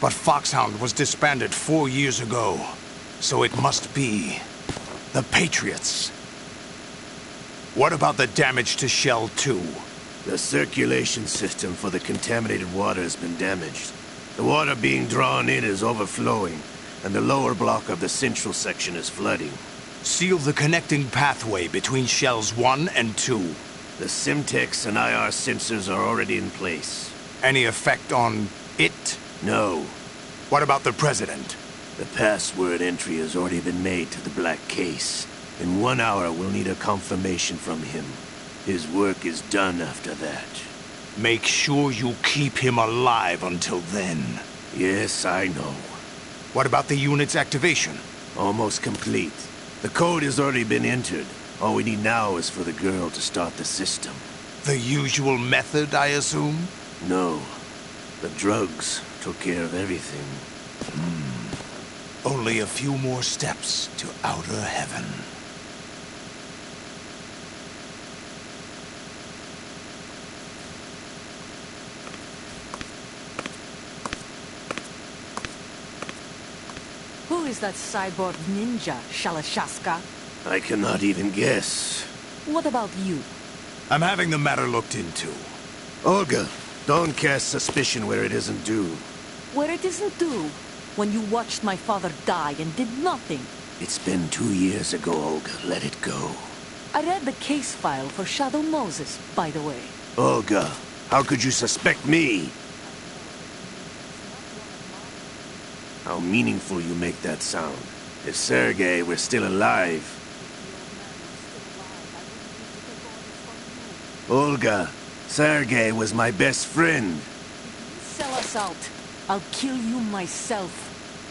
But Foxhound was disbanded 4 years ago, so it must be the Patriots. What about the damage to Shell 2? The circulation system for the contaminated water has been damaged. The water being drawn in is overflowing, and the lower block of the central section is flooding. Seal the connecting pathway between Shells 1 and 2. The Simtex and IR sensors are already in place. Any effect on it? No. What about the President? The password entry has already been made to the black case. In 1 hour, we'll need a confirmation from him. His work is done after that. Make sure you keep him alive until then. Yes, I know. What about the unit's activation? Almost complete. The code has already been entered. All we need now is for the girl to start the system. The usual method, I assume? No. The drugs took care of everything. Only a few more steps to outer heaven. Who is that cyborg ninja, Shalashaska? I cannot even guess. What about you? I'm having the matter looked into. Olga, don't cast suspicion where it isn't due. Where it isn't due? When you watched my father die and did nothing. It's been 2 years ago, Olga. Let it go. I read the case file for Shadow Moses, by the way. Olga, how could you suspect me? How meaningful you make that sound. If Sergei were still alive... Olga, Sergei was my best friend. Sell us out. I'll kill you myself.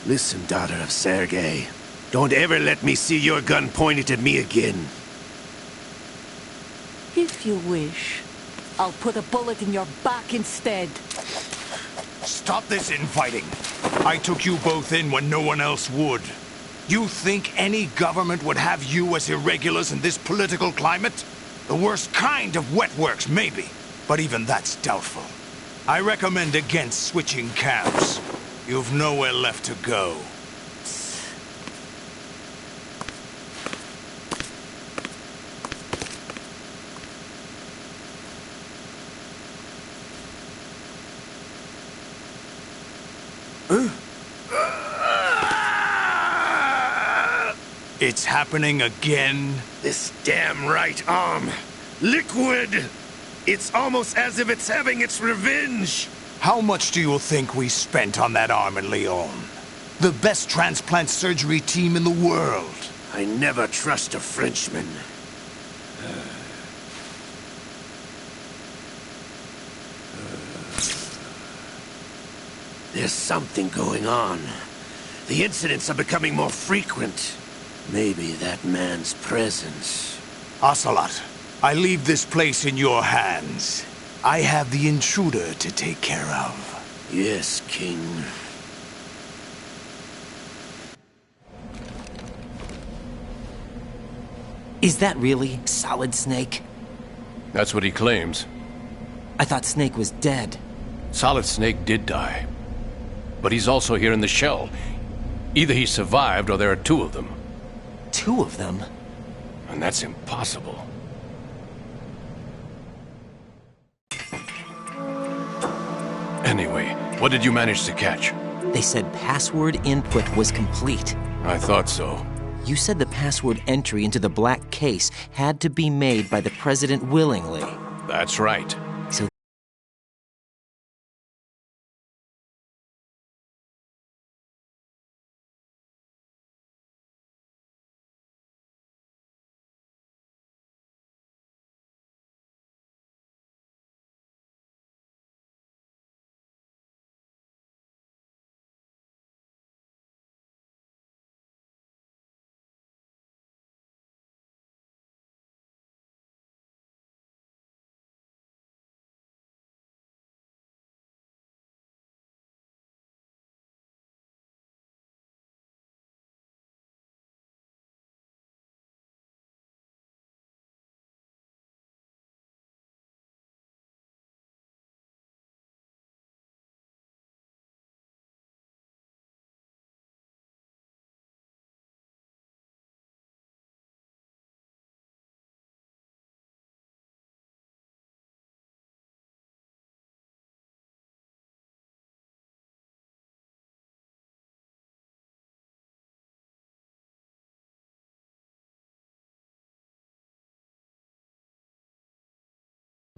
Listen, daughter of Sergei. Don't ever let me see your gun pointed at me again. If you wish. I'll put a bullet in your back instead. Stop this infighting. I took you both in when no one else would. You think any government would have you as irregulars in this political climate? The worst kind of wet works, maybe. But even that's doubtful. I recommend against switching camps. You've nowhere left to go. It's happening again? This damn right arm. Liquid! It's almost as if it's having its revenge! How much do you think we spent on that arm in Lyon? The best transplant surgery team in the world. I never trust a Frenchman. There's something going on. The incidents are becoming more frequent. Maybe that man's presence. Ocelot, I leave this place in your hands. I have the intruder to take care of. Yes, King. Is that really Solid Snake? That's what he claims. I thought Snake was dead. Solid Snake did die. But he's also here in the shell. Either he survived or there are two of them. Two of them? And that's impossible. Anyway, what did you manage to catch? They said password input was complete. I thought so. You said the password entry into the black case had to be made by the president willingly. That's right. So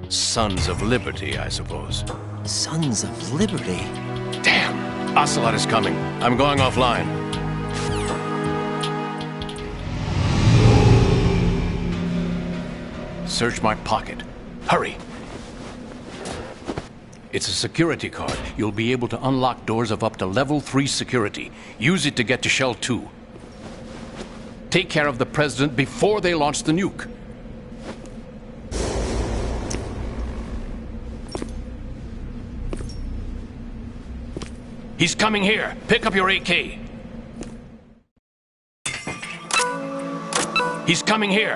Sons of Liberty, I suppose. Sons of Liberty? Damn! Ocelot is coming. I'm going offline. Search my pocket. Hurry! It's a security card. You'll be able to unlock doors of up to level 3 security. Use it to get to Shell 2. Take care of the President before they launch the nuke. He's coming here. Pick up your AK. He's coming here.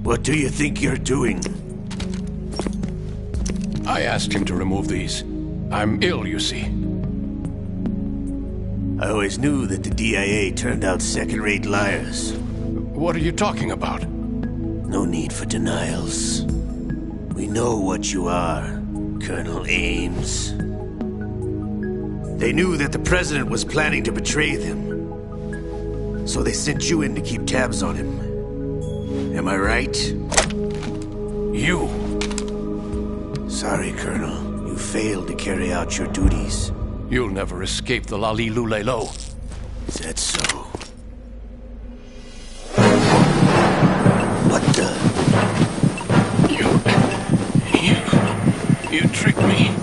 What do you think you're doing? I asked him to remove these. I'm ill, you see. I always knew that the DIA turned out second-rate liars. What are you talking about? No need for denials. We know what you are, Colonel Ames. They knew that the President was planning to betray them. So they sent you in to keep tabs on him. Am I right? You! Sorry, Colonel. You failed to carry out your duties. You'll never escape the Lali Lulelo. Is that so? What the? You tricked me.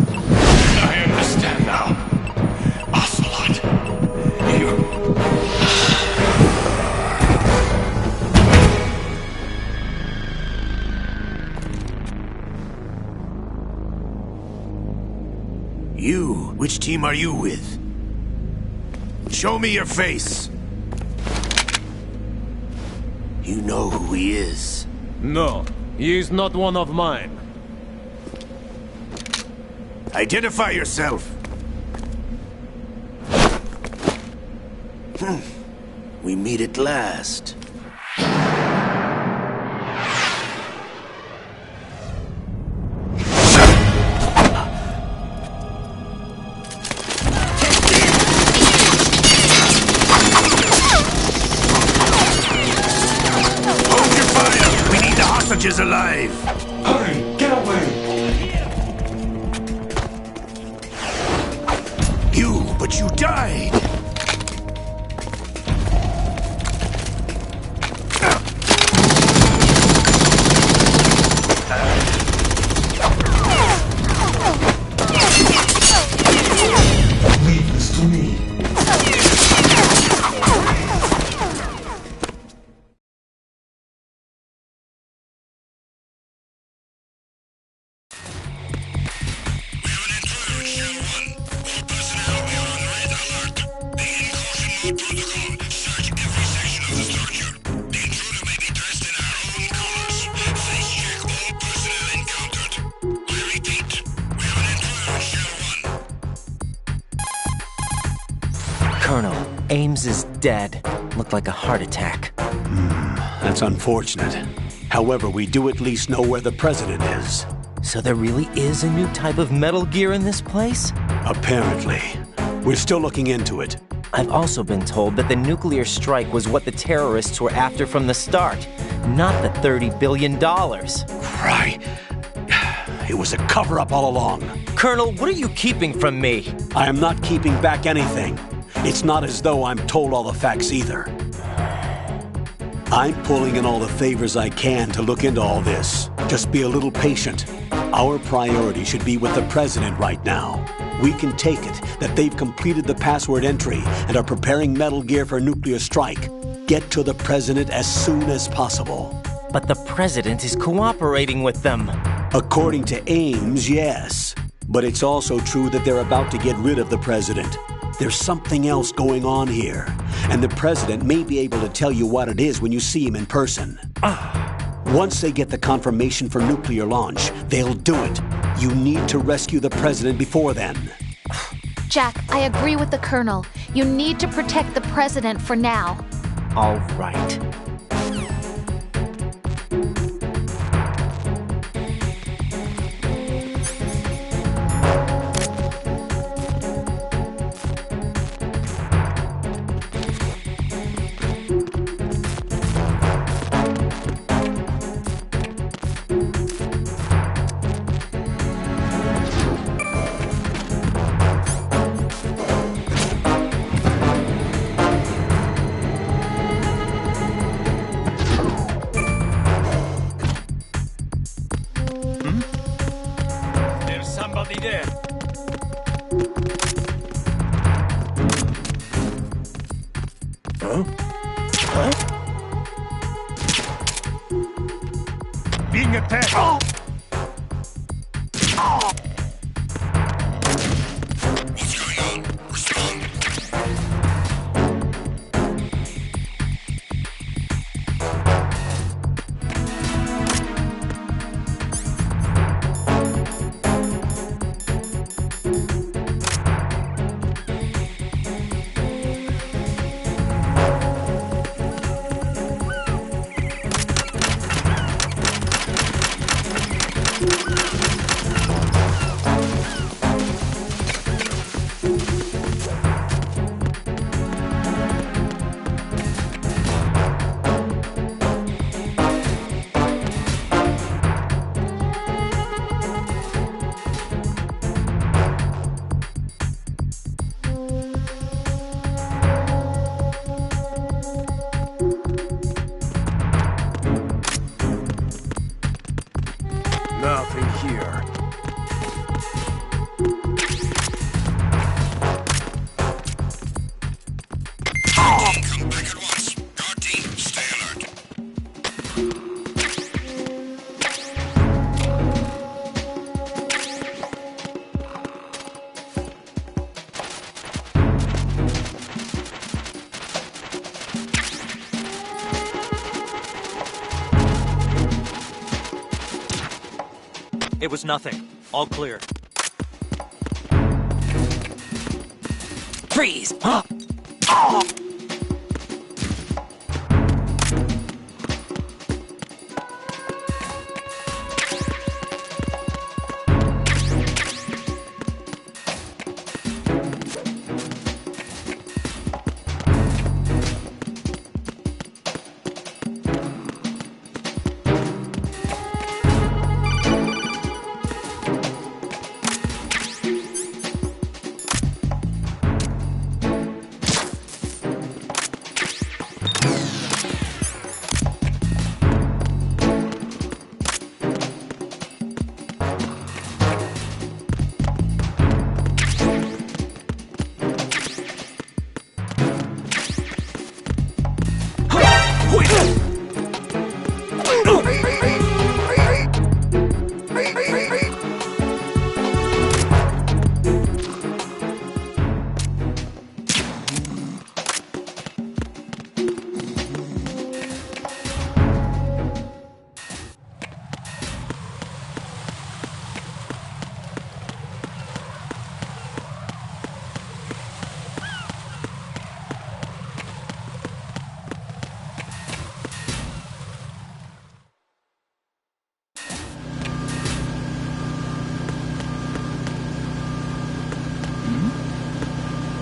I understand now. Ocelot. You, which team are you with? Show me your face. You know who he is. No, he is not one of mine. Identify yourself. We meet at last. Hold your fire! We need the hostages alive! Hurry! Get away! But you died! Leave this to me. Colonel, Ames is dead. Looked like a heart attack. That's unfortunate. However, we do at least know where the president is. So there really is a new type of Metal Gear in this place? Apparently. We're still looking into it. I've also been told that the nuclear strike was what the terrorists were after from the start, not the $30 billion. Right. It was a cover-up all along. Colonel, what are you keeping from me? I am not keeping back anything. It's not as though I'm told all the facts either. I'm pulling in all the favors I can to look into all this. Just be a little patient. Our priority should be with the president right now. We can take it that they've completed the password entry and are preparing Metal Gear for a nuclear strike. Get to the president as soon as possible. But the president is cooperating with them. According to Ames, yes. But it's also true that they're about to get rid of the president. There's something else going on here, and the president may be able to tell you what it is when you see him in person. Once they get the confirmation for nuclear launch, they'll do it. You need to rescue the president before then. Jack, I agree with the Colonel. You need to protect the president for now. All right. Being attacked! What's going on? Respond. It was nothing. All clear. Freeze! Huh? Oh!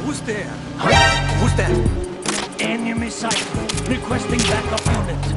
Who's there? Who's that? Enemy sight. Requesting backup unit.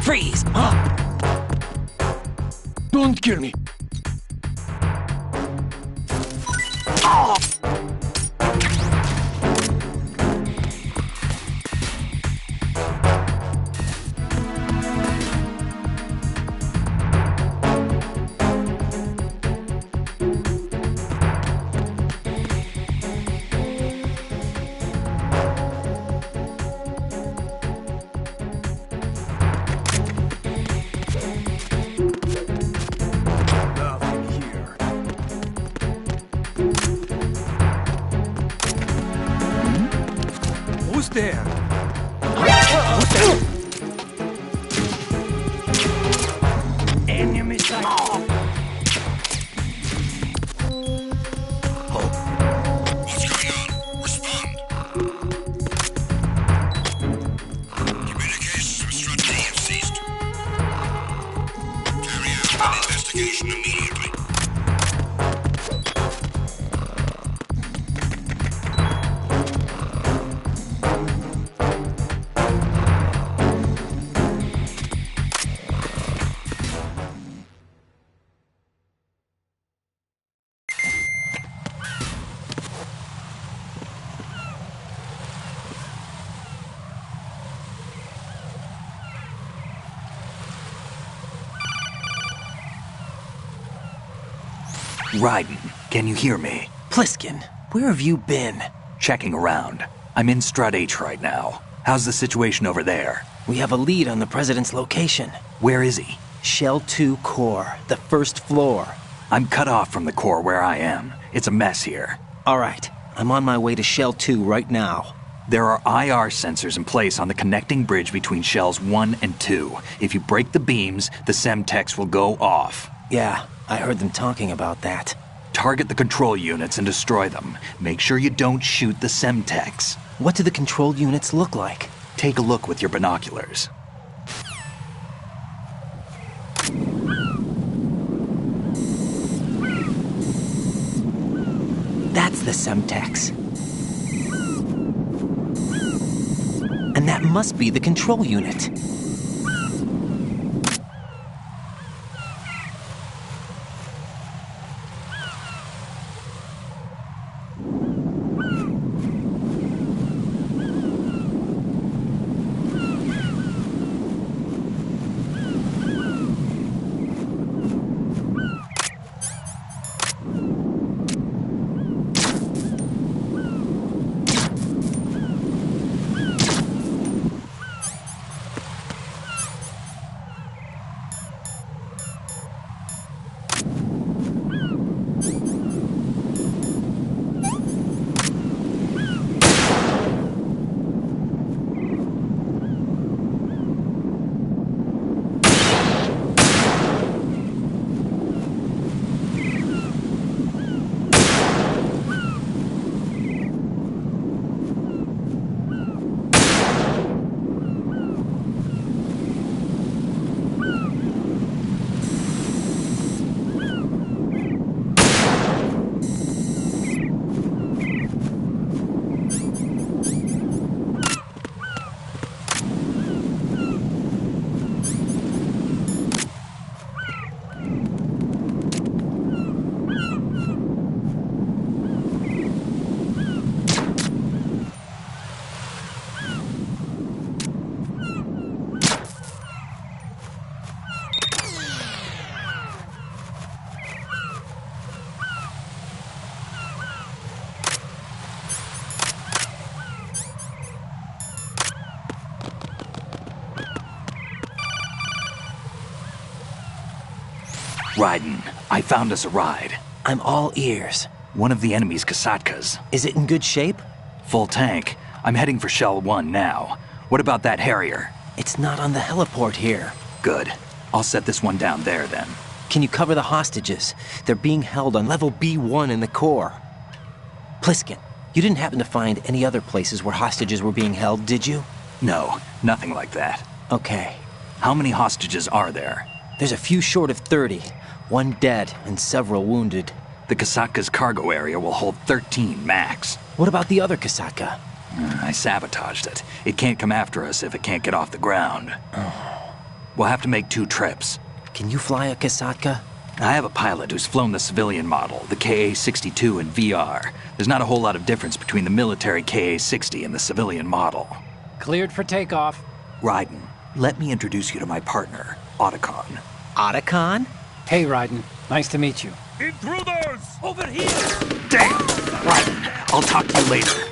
Freeze! Huh? Don't kill me. Oh! Who's there? Enemy sight. What's going on? Respond. Communications with Strut D have ceased. Carry out an investigation immediately. Raiden, can you hear me? Pliskin, where have you been? Checking around. I'm in Strut H right now. How's the situation over there? We have a lead on the President's location. Where is he? Shell 2 core, the first floor. I'm cut off from the core where I am. It's a mess here. All right. I'm on my way to Shell 2 right now. There are IR sensors in place on the connecting bridge between Shells 1 and 2. If you break the beams, the Semtex will go off. Yeah, I heard them talking about that. Target the control units and destroy them. Make sure you don't shoot the Semtex. What do the control units look like? Take a look with your binoculars. That's the Semtex. And that must be the control unit. Raiden, I found us a ride. I'm all ears. One of the enemy's Kasatkas. Is it in good shape? Full tank. I'm heading for Shell 1 now. What about that Harrier? It's not on the heliport here. Good. I'll set this one down there then. Can you cover the hostages? They're being held on level B1 in the core. Pliskin, you didn't happen to find any other places where hostages were being held, did you? No, nothing like that. Okay. How many hostages are there? There's a few short of 30. One dead and several wounded. The Kasatka's cargo area will hold 13 max. What about the other Kasatka? I sabotaged it. It can't come after us if it can't get off the ground. We'll have to make 2 trips. Can you fly a Kasatka? I have a pilot who's flown the civilian model, the KA-62 in VR. There's not a whole lot of difference between the military KA-60 and the civilian model. Cleared for takeoff. Raiden, let me introduce you to my partner, Otacon. Otacon? Hey, Raiden. Nice to meet you. Intruders! Over here! Damn! Raiden, I'll talk to you later.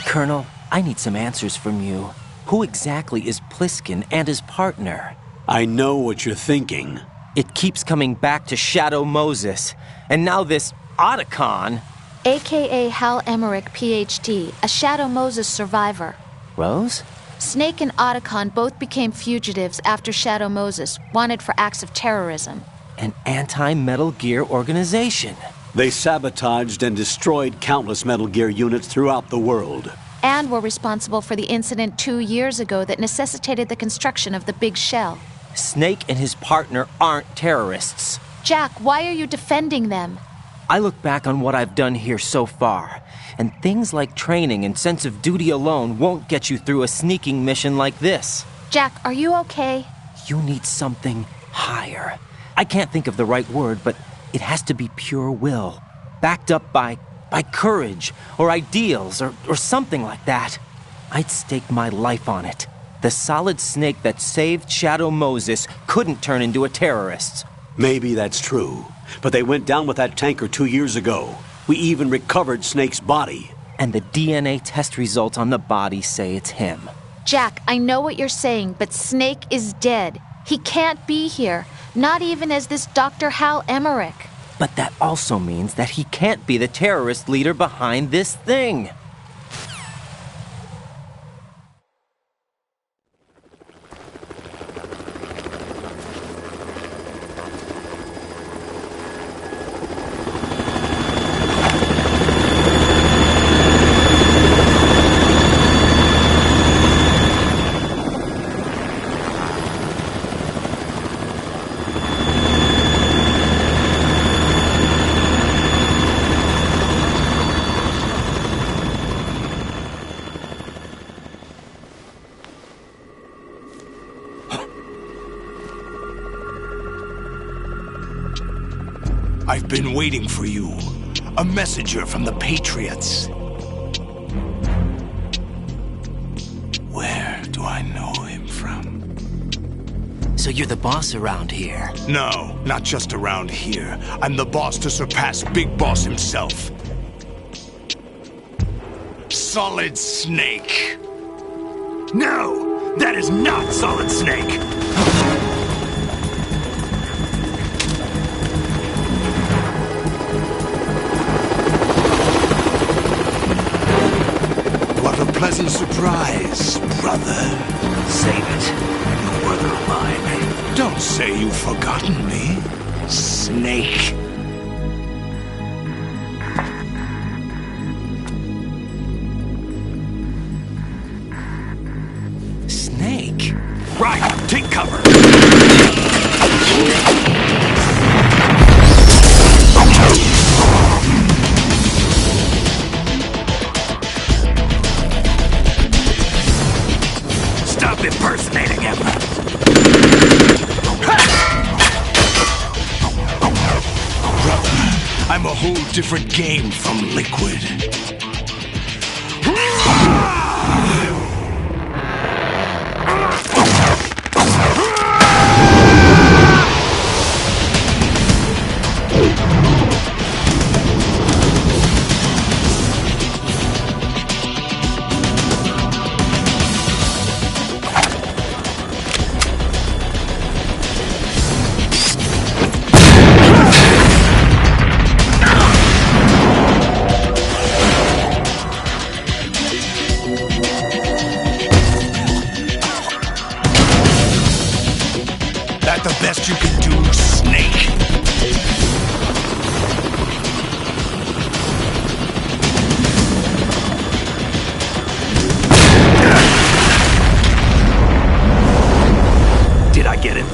Colonel, I need some answers from you. Who exactly is Pliskin and his partner? I know what you're thinking. It keeps coming back to Shadow Moses. And now this Otacon. AKA Hal Emmerich, PhD, a Shadow Moses survivor. Rose? Snake and Otacon both became fugitives after Shadow Moses, wanted for acts of terrorism. An anti-Metal Gear organization. They sabotaged and destroyed countless Metal Gear units throughout the world. And were responsible for the incident 2 years ago that necessitated the construction of the Big Shell. Snake and his partner aren't terrorists. Jack, why are you defending them? I look back on what I've done here so far, and things like training and sense of duty alone won't get you through a sneaking mission like this. Jack, are you okay? You need something higher. I can't think of the right word, but it has to be pure will, backed up by courage or ideals or something like that. I'd stake my life on it. The solid snake that saved Shadow Moses couldn't turn into a terrorist. Maybe that's true, but they went down with that tanker 2 years ago. We even recovered Snake's body. And the DNA test results on the body say it's him. Jack, I know what you're saying, but Snake is dead. He can't be here. Not even as this Dr. Hal Emmerich. But that also means that he can't be the terrorist leader behind this thing. I've been waiting for you. A messenger from the Patriots. Where do I know him from? So you're the boss around here? No, not just around here. I'm the boss to surpass Big Boss himself. Solid Snake. No! That is not Solid Snake! What a pleasant surprise, brother. Save it. You brother of mine. Don't say you've forgotten me, Snake. Snake? Right, take cover. Stop impersonating him. Brother, I'm a whole different game from Liquid. That the best you can do, Snake? Did I get it?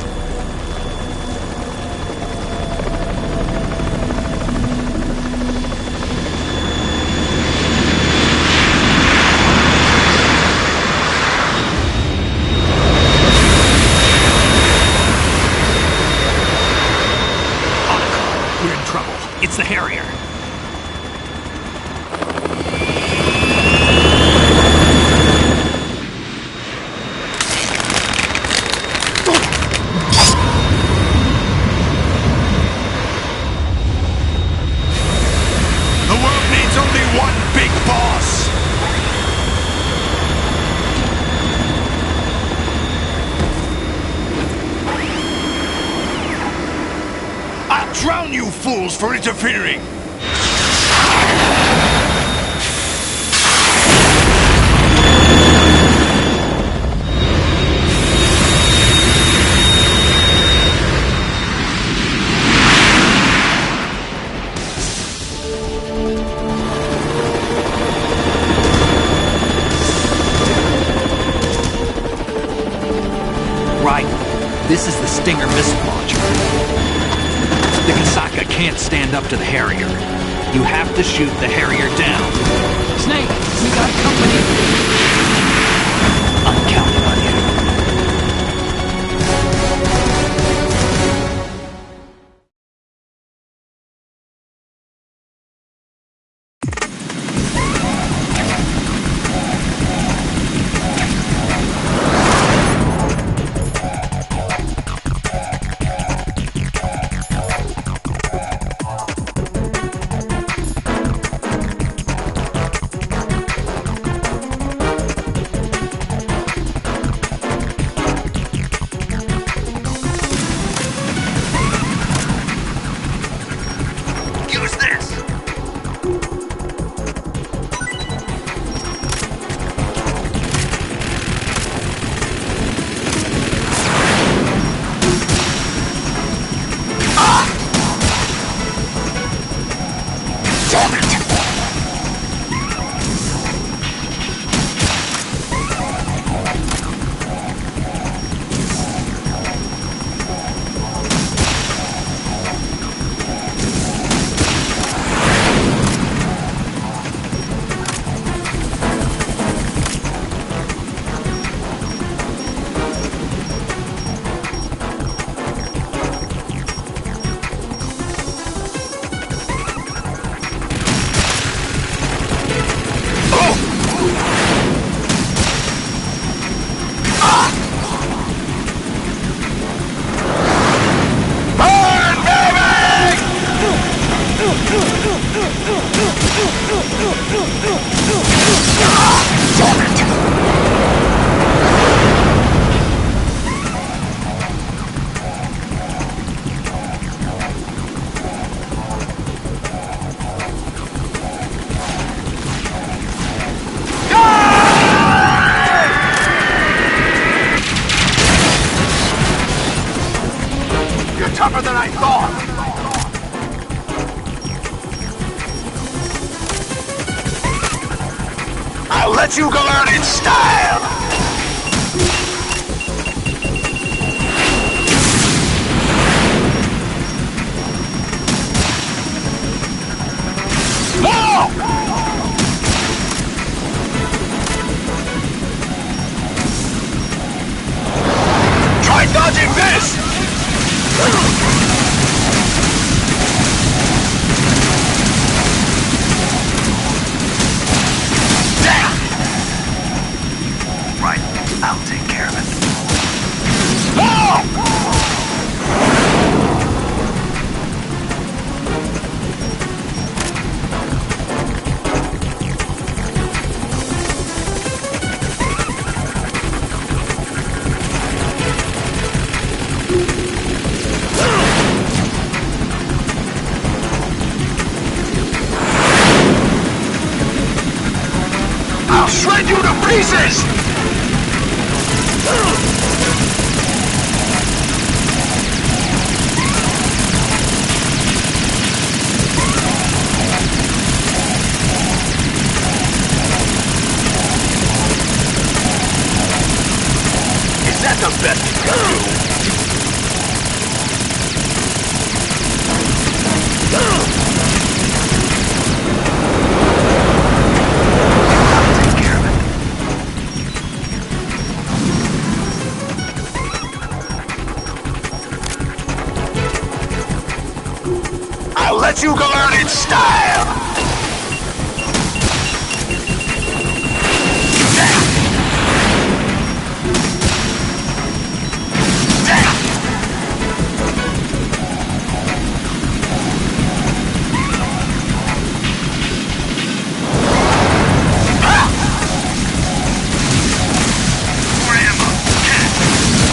We're in trouble. It's the Harrier. The world needs only one big boss. I'll drown you fools for interfering. Right. This is the Stinger missile launcher. The Kasaka can't stand up to the Harrier. You have to shoot the Harrier down. Snake, we got company. I'm counting on you. let you go learn in style! Whoa! Try dodging this! Right, I'll take care of it. Whoa! I'll shred you to pieces! Is that the best you can do? I'll let you go learn in style!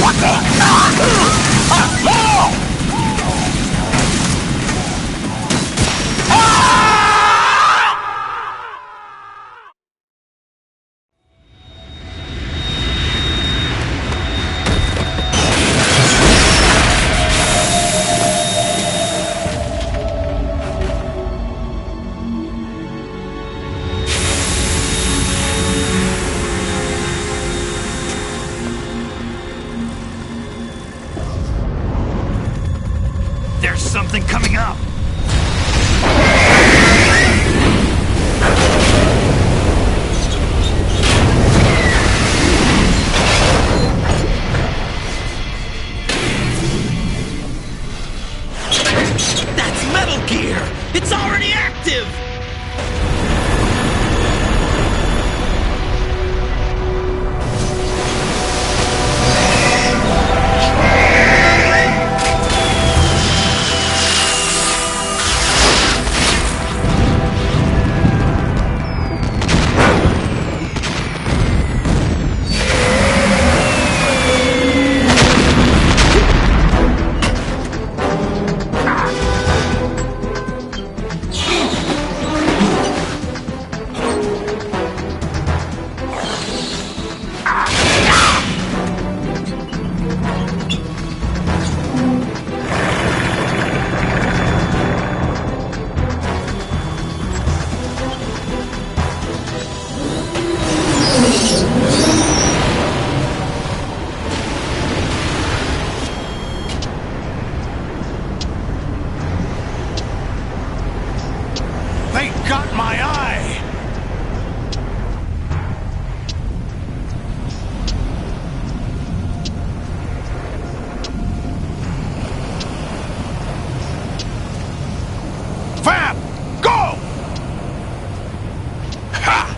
What the? There's something coming up! That's Metal Gear! It's already active! They got my eye! Fab! Go! Ha!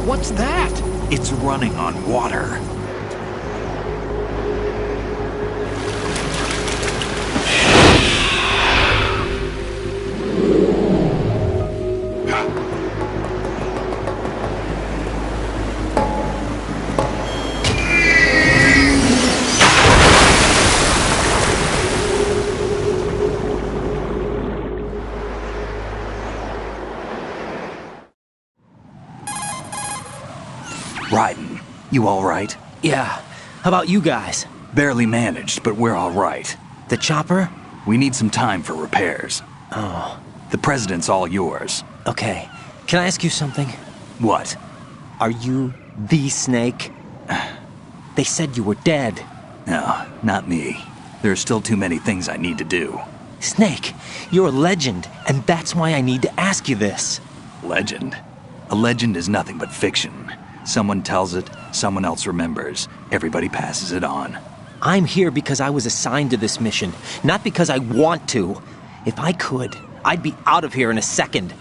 What's that? It's running on water. You all right? Yeah. How about you guys? Barely managed, but we're all right. The chopper? We need some time for repairs. Oh. The president's all yours. Okay. Can I ask you something? What? Are you the Snake? They said you were dead. No, not me. There are still too many things I need to do. Snake, you're a legend, and that's why I need to ask you this. Legend? A legend is nothing but fiction. Someone tells it, someone else remembers. Everybody passes it on. I'm here because I was assigned to this mission, not because I want to. If I could, I'd be out of here in a second.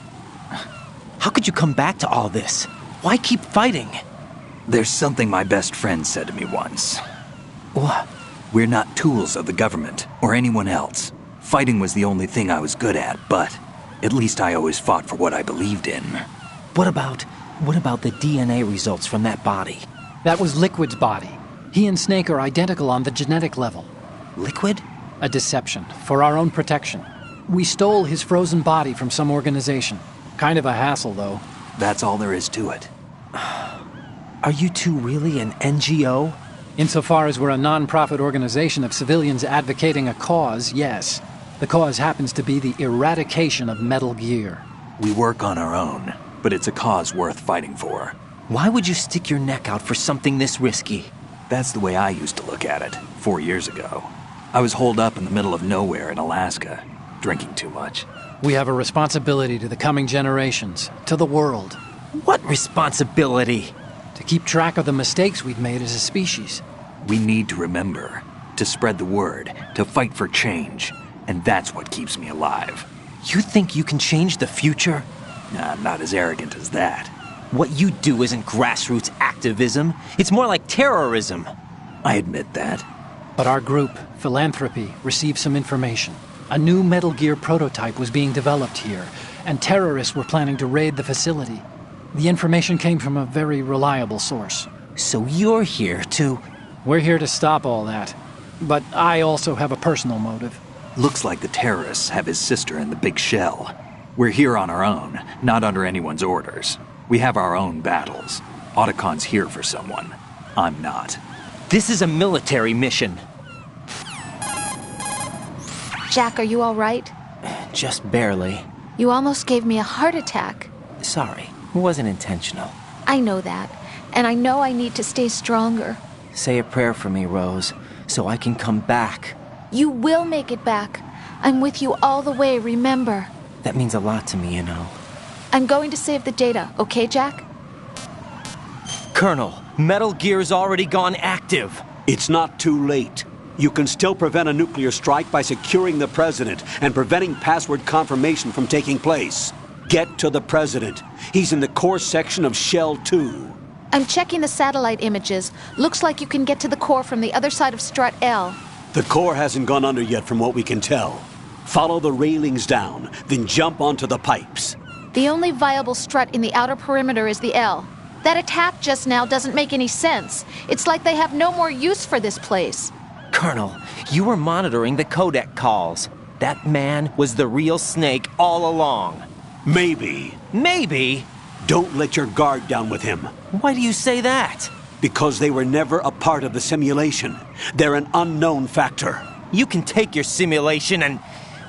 How could you come back to all this? Why keep fighting? There's something my best friend said to me once. What? We're not tools of the government or anyone else. Fighting was the only thing I was good at, but at least I always fought for what I believed in. What about the DNA results from that body? That was Liquid's body. He and Snake are identical on the genetic level. Liquid? A deception, for our own protection. We stole his frozen body from some organization. Kind of a hassle, though. That's all there is to it. Are you two really an NGO? Insofar as we're a non-profit organization of civilians advocating a cause, yes. The cause happens to be the eradication of Metal Gear. We work on our own, but it's a cause worth fighting for. Why would you stick your neck out for something this risky? That's the way I used to look at it, 4 years ago. I was holed up in the middle of nowhere in Alaska, drinking too much. We have a responsibility to the coming generations, to the world. What responsibility? To keep track of the mistakes we've made as a species. We need to remember, to spread the word, to fight for change. And that's what keeps me alive. You think you can change the future? Nah, I'm not as arrogant as that. What you do isn't grassroots activism. It's more like terrorism. I admit that. But our group, Philanthropy, received some information. A new Metal Gear prototype was being developed here, and terrorists were planning to raid the facility. The information came from a very reliable source. So you're here to... We're here to stop all that. But I also have a personal motive. Looks like the terrorists have his sister in the big shell. We're here on our own, not under anyone's orders. We have our own battles. Otacon's here for someone. I'm not. This is a military mission. Jack, are you all right? Just barely. You almost gave me a heart attack. Sorry, it wasn't intentional. I know that, and I know I need to stay stronger. Say a prayer for me, Rose, so I can come back. You will make it back. I'm with you all the way, remember. That means a lot to me, you know. I'm going to save the data, okay, Jack? Colonel, Metal Gear's already gone active. It's not too late. You can still prevent a nuclear strike by securing the president and preventing password confirmation from taking place. Get to the president. He's in the core section of Shell 2. I'm checking the satellite images. Looks like you can get to the core from the other side of Strut L. The core hasn't gone under yet from what we can tell. Follow the railings down, then jump onto the pipes. The only viable strut in the outer perimeter is the L. That attack just now doesn't make any sense. It's like they have no more use for this place. Colonel, you were monitoring the codec calls. That man was the real Snake all along. Maybe. Maybe? Don't let your guard down with him. Why do you say that? Because they were never a part of the simulation. They're an unknown factor. You can take your simulation and...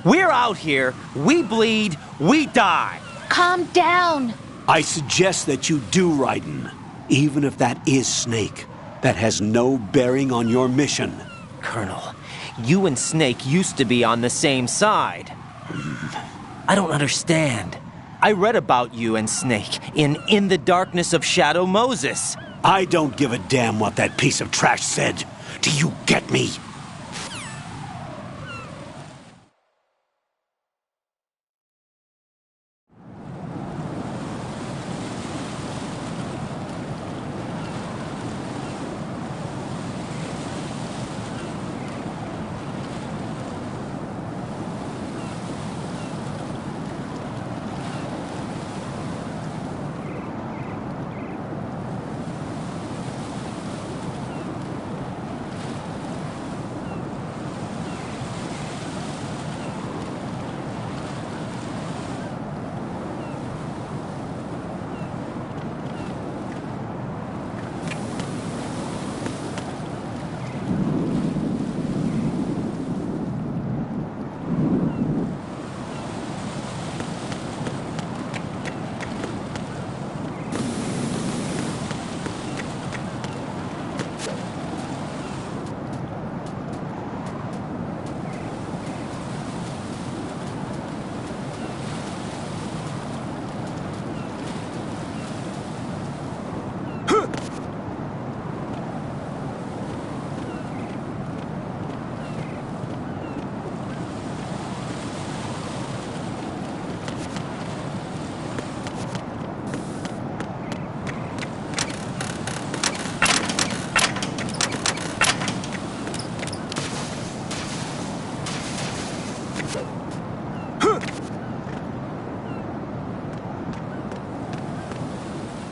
We're out here, we bleed, we die. Calm down. I suggest that you do, Raiden. Even if that is Snake, that has no bearing on your mission. Colonel, you and Snake used to be on the same side. I don't understand. I read about you and Snake in the Darkness of Shadow Moses. I don't give a damn what that piece of trash said. Do you get me?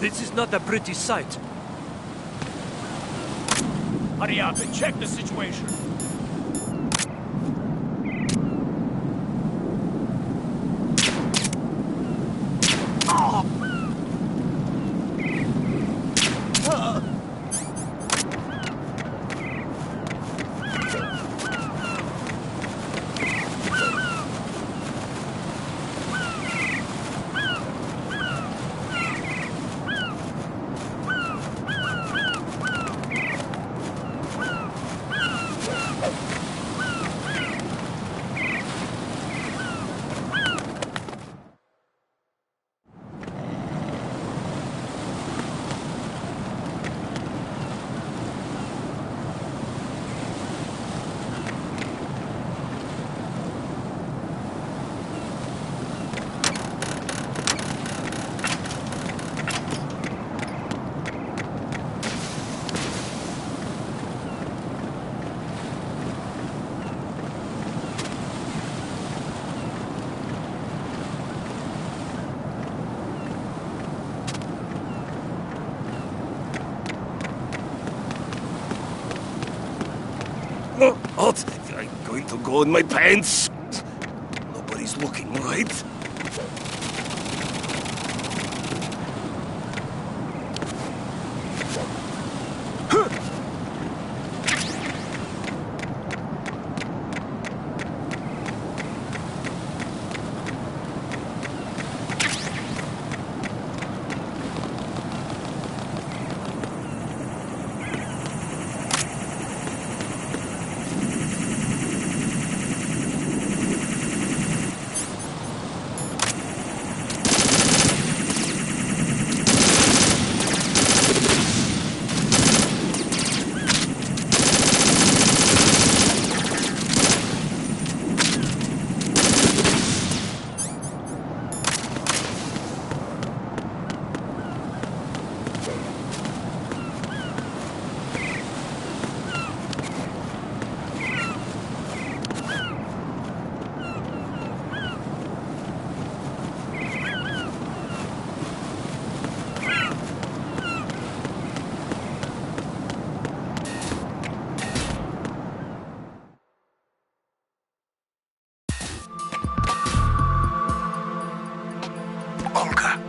This is not a pretty sight. Hurry up and check the situation. What? I'm going to go in my pants. Nobody's looking, right? Olga.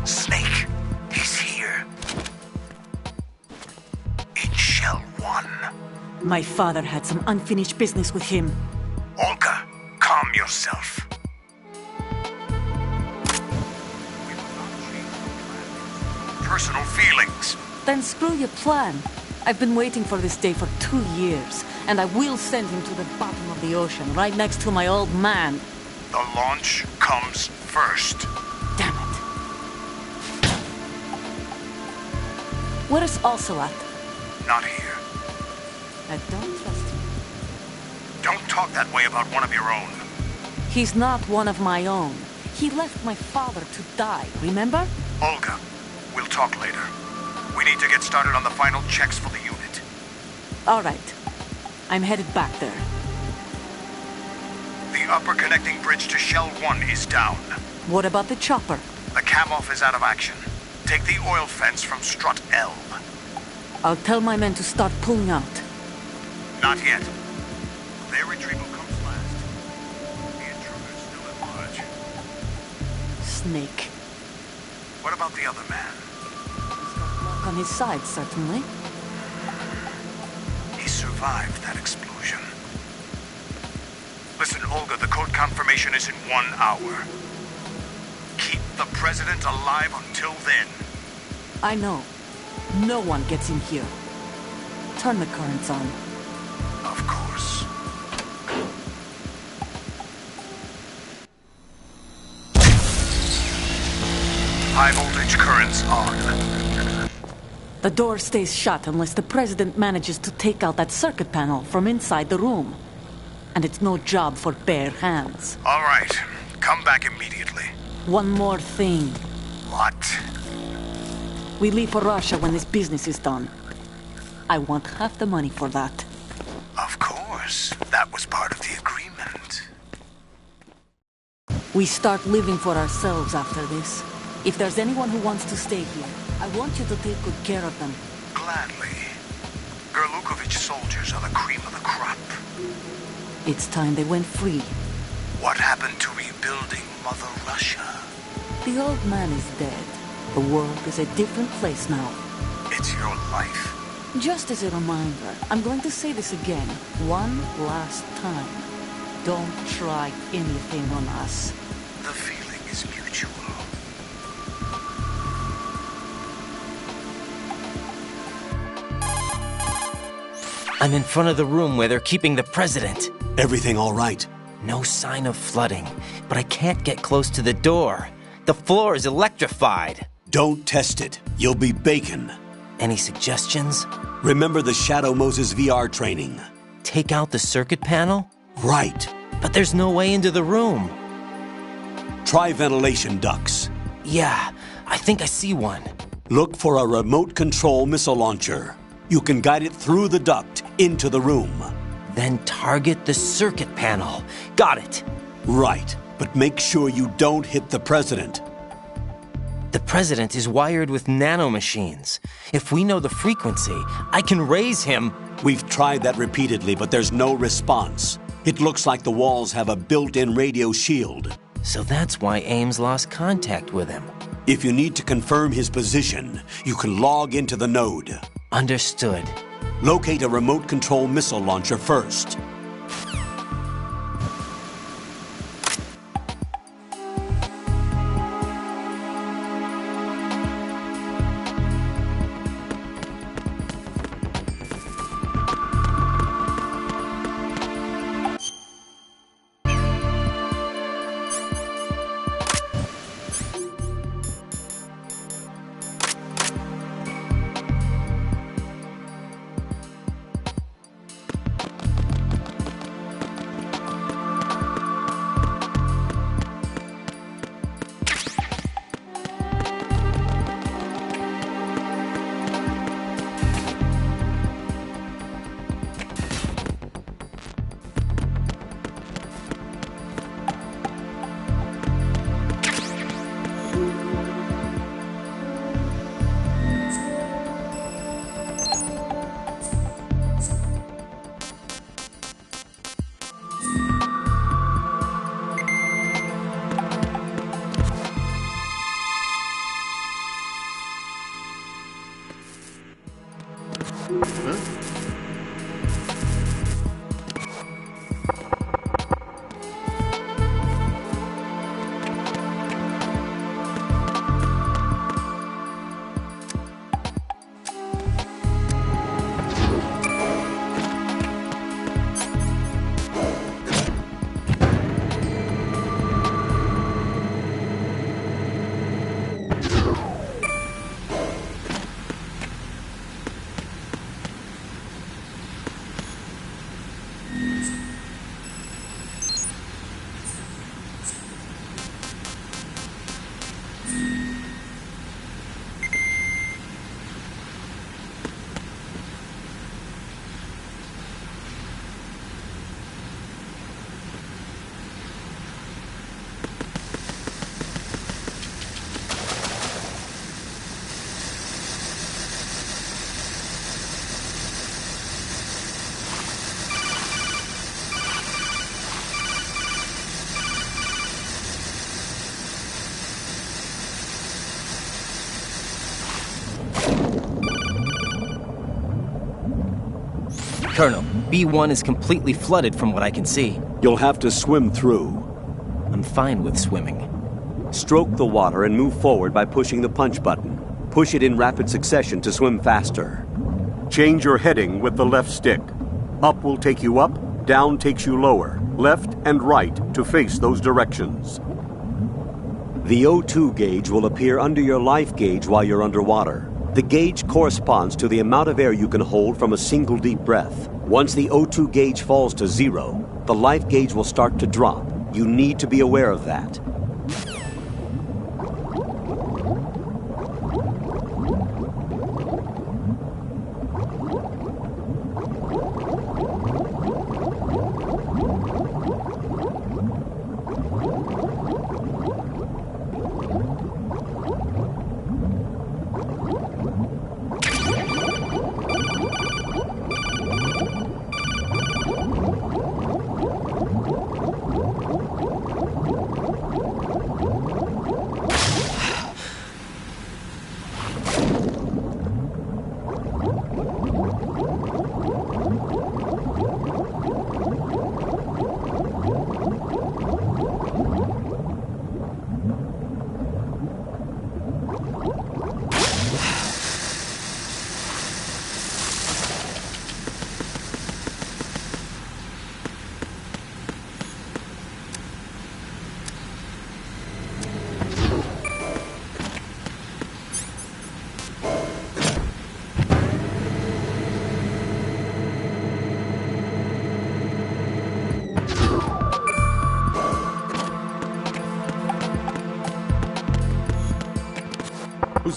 Snake. He's here. In Shell 1. My father had some unfinished business with him. Olga, calm yourself. Personal feelings. Then screw your plan. I've been waiting for this day for 2 years, and I will send him to the bottom of the ocean, right next to my old man. The launch comes first. Damn it. Where is Ocelot? Not here. I don't trust him. Don't talk that way about one of your own. He's not one of my own. He left my father to die, remember? Olga, we'll talk later. We need to get started on the final checks for the unit. All right. I'm headed back there. The upper connecting bridge to Shell 1 is down. What about the chopper? The cam-off is out of action. Take the oil fence from strut L. I'll tell my men to start pulling out. Not yet. Their retrieval comes last. The intruder's still at large. Snake. What about the other man? On his side, certainly. He survived that explosion. Listen, Olga, the code confirmation is in 1 hour. Keep the president alive until then. I know. No one gets in here. Turn the currents on. Of course. High voltage currents on. The door stays shut unless the president manages to take out that circuit panel from inside the room. And it's no job for bare hands. All right. Come back immediately. One more thing. What? We leave for Russia when this business is done. I want half the money for that. Of course. That was part of the agreement. We start living for ourselves after this. If there's anyone who wants to stay here, I want you to take good care of them. Gladly. Gurlukovich soldiers are the cream of the crop. It's time they went free. What happened to rebuilding Mother Russia? The old man is dead. The world is a different place now. It's your life. Just as a reminder, I'm going to say this again, one last time. Don't try anything on us. The feeling is mutual. I'm in front of the room where they're keeping the president. Everything all right? No sign of flooding, but I can't get close to the door. The floor is electrified. Don't test it. You'll be bacon. Any suggestions? Remember the Shadow Moses VR training. Take out the circuit panel? Right. But there's no way into the room. Try ventilation ducts. Yeah, I think I see one. Look for a remote control missile launcher. You can guide it through the duct into the room. Then target the circuit panel. Got it. Right, but make sure you don't hit the president. The president is wired with nanomachines. If we know the frequency, I can raise him. We've tried that repeatedly, but there's no response. It looks like the walls have a built-in radio shield. So that's why Ames lost contact with him. If you need to confirm his position, you can log into the node. Understood. Locate a remote control missile launcher first. Colonel, B1 is completely flooded from what I can see. You'll have to swim through. I'm fine with swimming. Stroke the water and move forward by pushing the punch button. Push it in rapid succession to swim faster. Change your heading with the left stick. Up will take you up, down takes you lower, left and right to face those directions. The O2 gauge will appear under your life gauge while you're underwater. The gauge corresponds to the amount of air you can hold from a single deep breath. Once the O2 gauge falls to 0, the life gauge will start to drop. You need to be aware of that.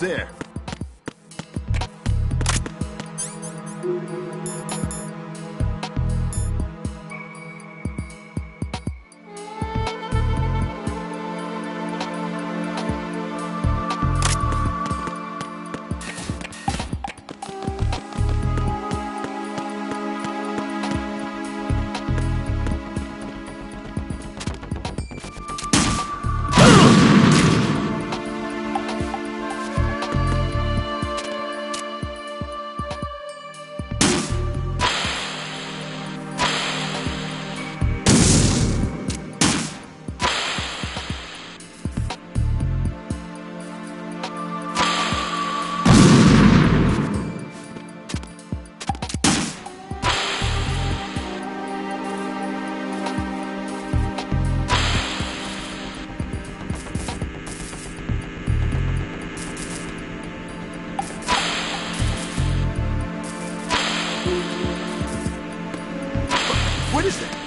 there? What is that?